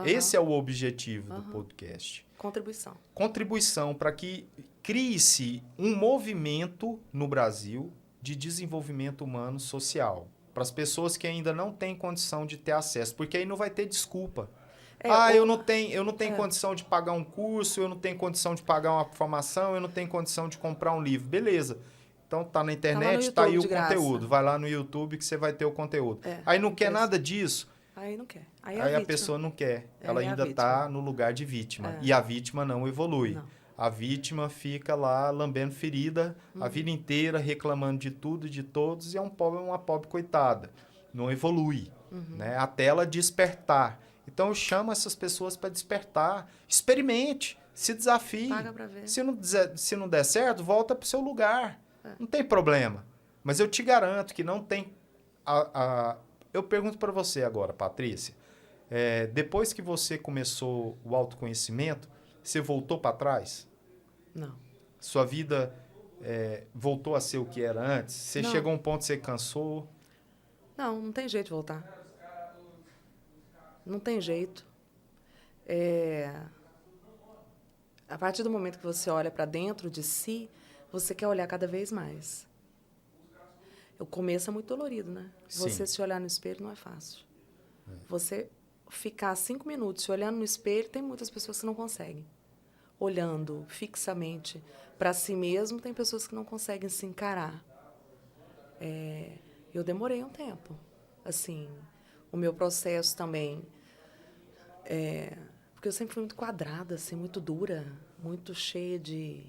Esse é o objetivo do podcast. Contribuição para que crie-se um movimento no Brasil de desenvolvimento humano social. Para as pessoas que ainda não têm condição de ter acesso. Porque aí não vai ter desculpa. Eu não tenho condição de pagar um curso, eu não tenho condição de pagar uma formação, eu não tenho condição de comprar um livro. Beleza. Então tá na internet, tá aí o conteúdo. Vai lá no YouTube que você vai ter o conteúdo. Aí não quer nada disso. Aí não quer. Aí a pessoa não quer. Ela ainda está no lugar de vítima. E a vítima não evolui. Não. A vítima fica lá lambendo ferida a vida inteira, reclamando de tudo e de todos, e é uma pobre coitada. Não evolui. Né? Até ela despertar. Então eu chamo essas pessoas para despertar. Experimente, se desafie. Paga pra ver. Se não der certo, volta para o seu lugar. Não tem problema. Mas eu te garanto que não tem... Eu pergunto para você agora, Patrícia. Depois que você começou o autoconhecimento, você voltou para trás? Não. Sua vida voltou a ser o que era antes? Você chegou a um ponto que você cansou? Não tem jeito de voltar. Não tem jeito. A partir do momento que você olha para dentro de si, você quer olhar cada vez mais. O começo é muito dolorido, né? Sim. Você se olhar no espelho não é fácil. Você ficar 5 minutos se olhando no espelho, tem muitas pessoas que não conseguem. Olhando fixamente para si mesmo, tem pessoas que não conseguem se encarar. Eu demorei um tempo. Assim, o meu processo também... porque eu sempre fui muito quadrada, assim, muito dura, muito cheia de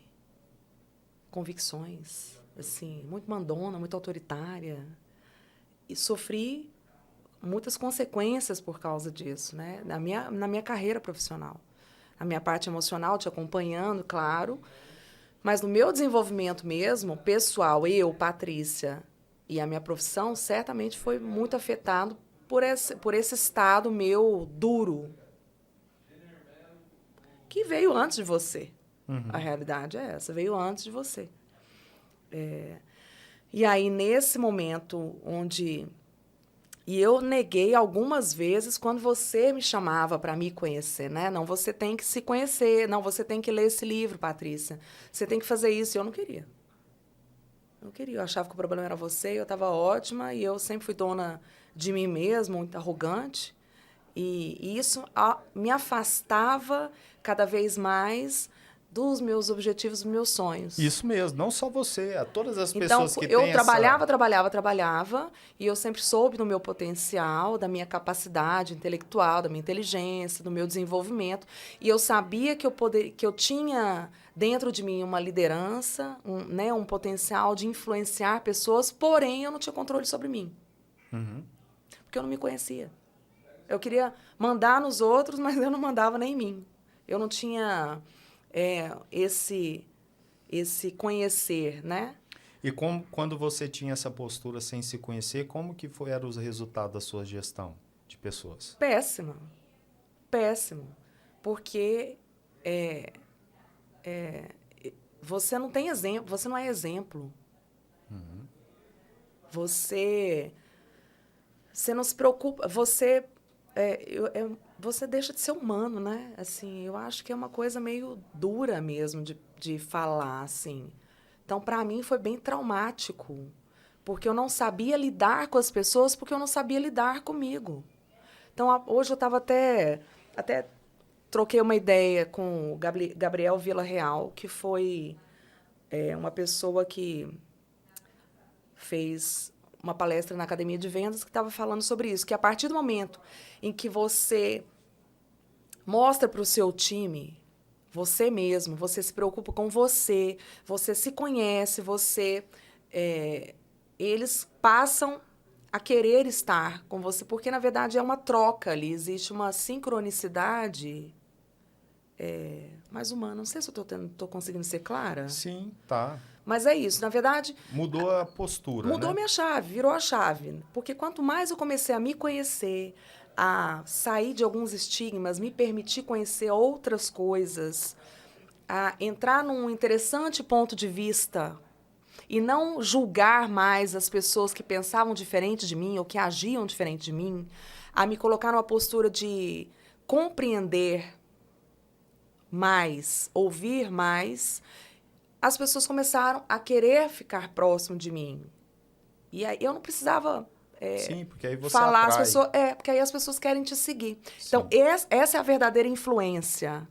convicções, assim, muito mandona, muito autoritária. E sofri muitas consequências por causa disso, né? Na minha carreira profissional. A minha parte emocional te acompanhando, claro, mas no meu desenvolvimento mesmo, pessoal, eu, Patrícia, e a minha profissão, certamente foi muito afetado por esse estado meu duro, que veio antes de você. A realidade é essa, veio antes de você. E aí, nesse momento onde... E eu neguei algumas vezes quando você me chamava para me conhecer, né? Não, você tem que se conhecer. Não, você tem que ler esse livro, Patrícia. Você tem que fazer isso. E eu não queria. Eu achava que o problema era você, eu estava ótima, e eu sempre fui dona de mim mesma, muito arrogante. E isso me afastava cada vez mais dos meus objetivos, dos meus sonhos. Isso mesmo, não só você, a todas as pessoas então, que têm eu trabalhava, e eu sempre soube do meu potencial, da minha capacidade intelectual, da minha inteligência, do meu desenvolvimento, e eu sabia que eu tinha dentro de mim uma liderança, um potencial de influenciar pessoas, porém eu não tinha controle sobre mim. Porque eu não me conhecia. Eu queria mandar nos outros, mas eu não mandava nem em mim. Eu não tinha esse conhecer, né? E quando você tinha essa postura sem se conhecer, como que eram os resultados da sua gestão de pessoas? Péssimo. Porque você não tem exemplo, você não é exemplo. Você não se preocupa, você deixa de ser humano, né? Assim, eu acho que é uma coisa meio dura mesmo de falar, assim. Então, para mim, foi bem traumático, porque eu não sabia lidar com as pessoas, porque eu não sabia lidar comigo. Então, hoje eu estava até troquei uma ideia com o Gabriel Villarreal, que foi uma pessoa que fez uma palestra na Academia de Vendas que estava falando sobre isso, que a partir do momento em que você mostra para o seu time, você mesmo, você se preocupa com você se conhece, eles passam a querer estar com você, porque, na verdade, é uma troca ali, existe uma sincronicidade mais humana. Não sei se eu estou conseguindo ser clara. Sim, tá. Mas é isso, na verdade... Mudou a postura, Mudou né? minha chave, virou a chave. Porque quanto mais eu comecei a me conhecer, a sair de alguns estigmas, me permitir conhecer outras coisas, a entrar num interessante ponto de vista e não julgar mais as pessoas que pensavam diferente de mim ou que agiam diferente de mim, a me colocar numa postura de compreender mais, ouvir mais, as pessoas começaram a querer ficar próximo de mim. E aí eu não precisava Sim, porque aí você falar, atrai. porque aí as pessoas querem te seguir. Sim. Então, essa é a verdadeira influência.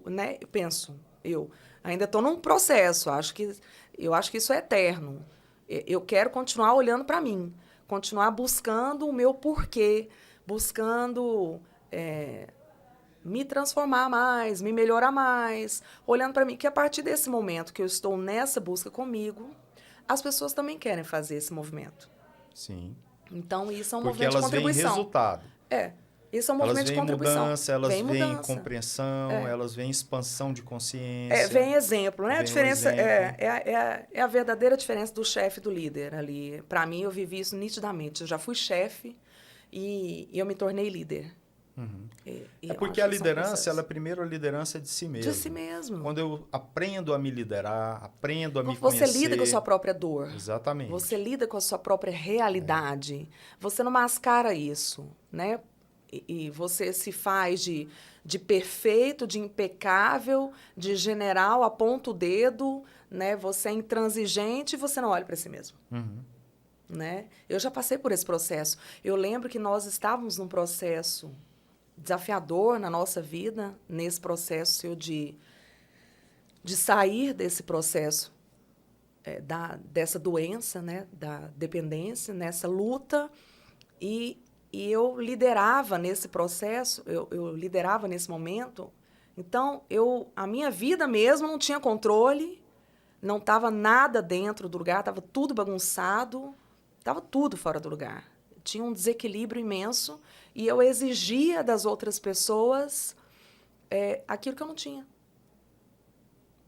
Né? Eu ainda estou num processo, eu acho que isso é eterno. Eu quero continuar olhando para mim, continuar buscando o meu porquê, buscando me transformar mais, me melhorar mais, olhando para mim, que a partir desse momento que eu estou nessa busca comigo, as pessoas também querem fazer esse movimento. Sim. Então, isso é um Porque movimento de elas veem contribuição. resultado. Isso é um Elas movimento de veem contribuição. mudança, elas Vem veem mudança. compreensão, elas veem expansão de consciência. Vem exemplo, né? A Vem o diferença exemplo. é a verdadeira diferença do chefe e do líder ali. Para mim, eu vivi isso nitidamente. Eu já fui chefe e eu me tornei líder. É porque a liderança, ela é primeiro a liderança de si mesmo. De si mesmo. Quando eu aprendo a me liderar, aprendo a me Você conhecer... lida com a sua própria dor. Exatamente. Você lida com a sua própria realidade. Você não mascara isso, né? E você se faz de perfeito, de impecável, de general, aponta o dedo, né? Você é intransigente e você não olha para si mesmo. Né? Eu já passei por esse processo. Eu lembro que nós estávamos num processo desafiador na nossa vida, nesse processo de sair desse processo dessa doença, né? Da dependência, nessa luta. E eu liderava nesse processo, eu liderava nesse momento. Então, a minha vida mesmo não tinha controle, não estava nada dentro do lugar, estava tudo bagunçado, estava tudo fora do lugar. Tinha um desequilíbrio imenso e eu exigia das outras pessoas aquilo que eu não tinha.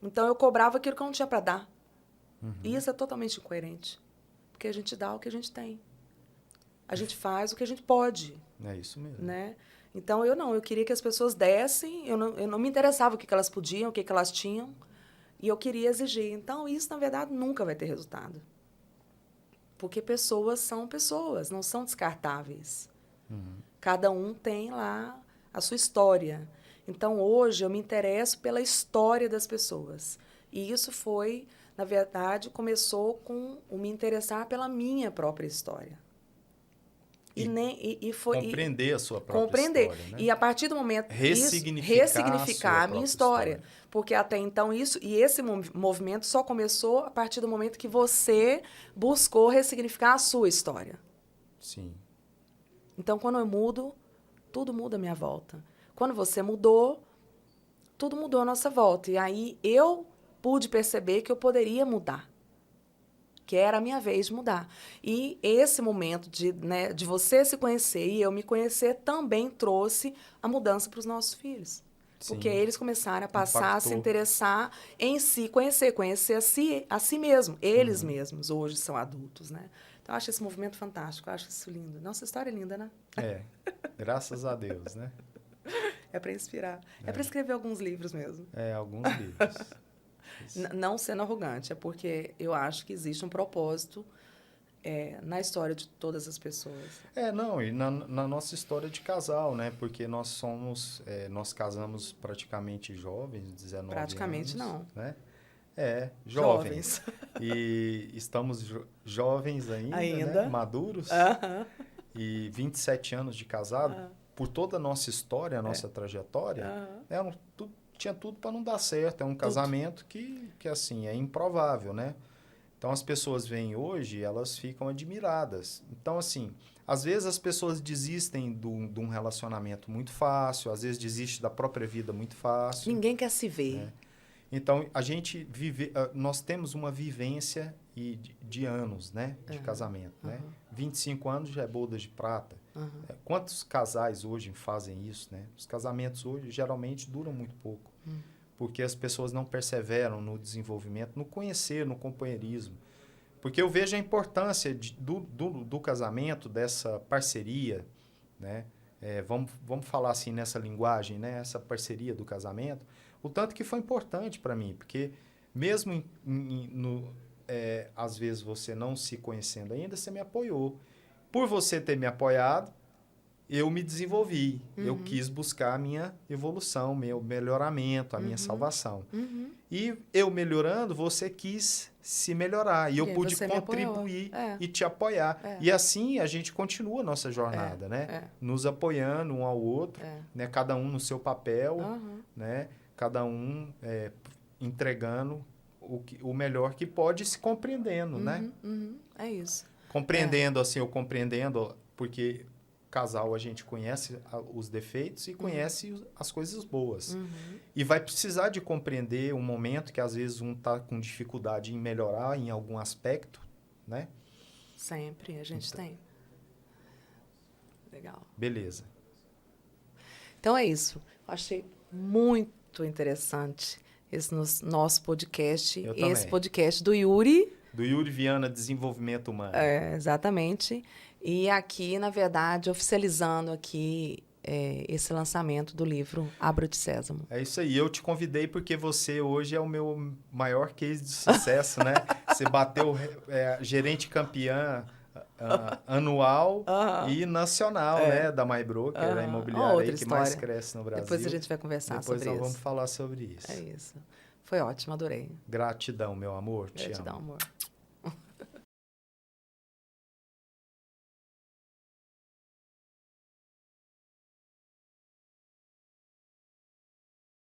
Então, eu cobrava aquilo que eu não tinha para dar. E isso é totalmente incoerente, porque a gente dá o que a gente tem. A gente faz o que a gente pode. É isso mesmo. Né? Então, eu queria que as pessoas dessem, eu não me interessava o que elas podiam, o que elas tinham, e eu queria exigir. Então, isso, na verdade, nunca vai ter resultado. Porque pessoas são pessoas, não são descartáveis. Cada um tem lá a sua história. Então, hoje, eu me interesso pela história das pessoas. E isso foi, na verdade, começou com o me interessar pela minha própria história. Compreender a sua própria história. Né? E a partir do momento ressignificar a minha história. Porque até então esse movimento só começou a partir do momento que você buscou ressignificar a sua história. Sim. Então, quando eu mudo, tudo muda à minha volta. Quando você mudou, tudo mudou à nossa volta. E aí eu pude perceber que eu poderia mudar. Que era a minha vez de mudar. E esse momento de você se conhecer e eu me conhecer também trouxe a mudança para os nossos filhos. Sim. Porque eles começaram a passar a se interessar em si, conhecer a si mesmo. Eles mesmos hoje são adultos, né? Então, eu acho esse movimento fantástico, eu acho isso lindo. Nossa história é linda, né? Graças a Deus, né? É para inspirar. É para escrever alguns livros mesmo. Alguns livros. Não sendo arrogante, é porque eu acho que existe um propósito na história de todas as pessoas. E na nossa história de casal, né? Porque nós casamos praticamente jovens, 19 praticamente anos. Não. Né? Jovens. E estamos jovens ainda. Né? Maduros. E 27 anos de casado. Por toda a nossa história, a nossa trajetória, tinha tudo para não dar certo. É um casamento que assim, é improvável, né? Então, as pessoas veem hoje, elas ficam admiradas. Então, assim, às vezes as pessoas desistem de um relacionamento muito fácil, às vezes desistem da própria vida muito fácil. Ninguém quer se ver. Né? Então, nós temos uma vivência de anos, né? De casamento, né? 25 anos já é boda de prata. Quantos casais hoje fazem isso, né? Os casamentos hoje geralmente duram muito pouco. Porque as pessoas não perseveram no desenvolvimento, no conhecer, no companheirismo. Porque eu vejo a importância do casamento, dessa parceria, né? Vamos falar assim nessa linguagem, né? Essa parceria do casamento, o tanto que foi importante para mim, porque mesmo às vezes você não se conhecendo ainda, você me apoiou. Por você ter me apoiado, eu me desenvolvi. Eu quis buscar a minha evolução, meu melhoramento, a minha salvação. E eu melhorando, você quis se melhorar. E eu pude contribuir e te apoiar. E assim a gente continua a nossa jornada, né? Nos apoiando um ao outro, né? Cada um no seu papel, né? Cada um entregando o melhor que pode, se compreendendo, né? É isso. Compreendendo, assim, eu compreendendo, porque casal a gente conhece os defeitos e conhece as coisas boas. E vai precisar de compreender um momento que às vezes um está com dificuldade em melhorar em algum aspecto, né? Sempre, a gente tem. Legal. Beleza. Então é isso. Eu achei muito interessante esse nosso podcast. Esse podcast do Yuri. Do Yuri Viana, Desenvolvimento Humano. Exatamente. E aqui, na verdade, oficializando aqui esse lançamento do livro Abra de Sésamo. É isso aí. Eu te convidei porque você hoje é o meu maior case de sucesso, né? Você bateu gerente campeã anual e nacional, né? Da MyBroker, a imobiliária aí que mais cresce no Brasil. Depois a gente vai conversar sobre isso. Depois nós vamos falar sobre isso. É isso. Foi ótimo, adorei. Gratidão, meu amor. Gratidão, amor.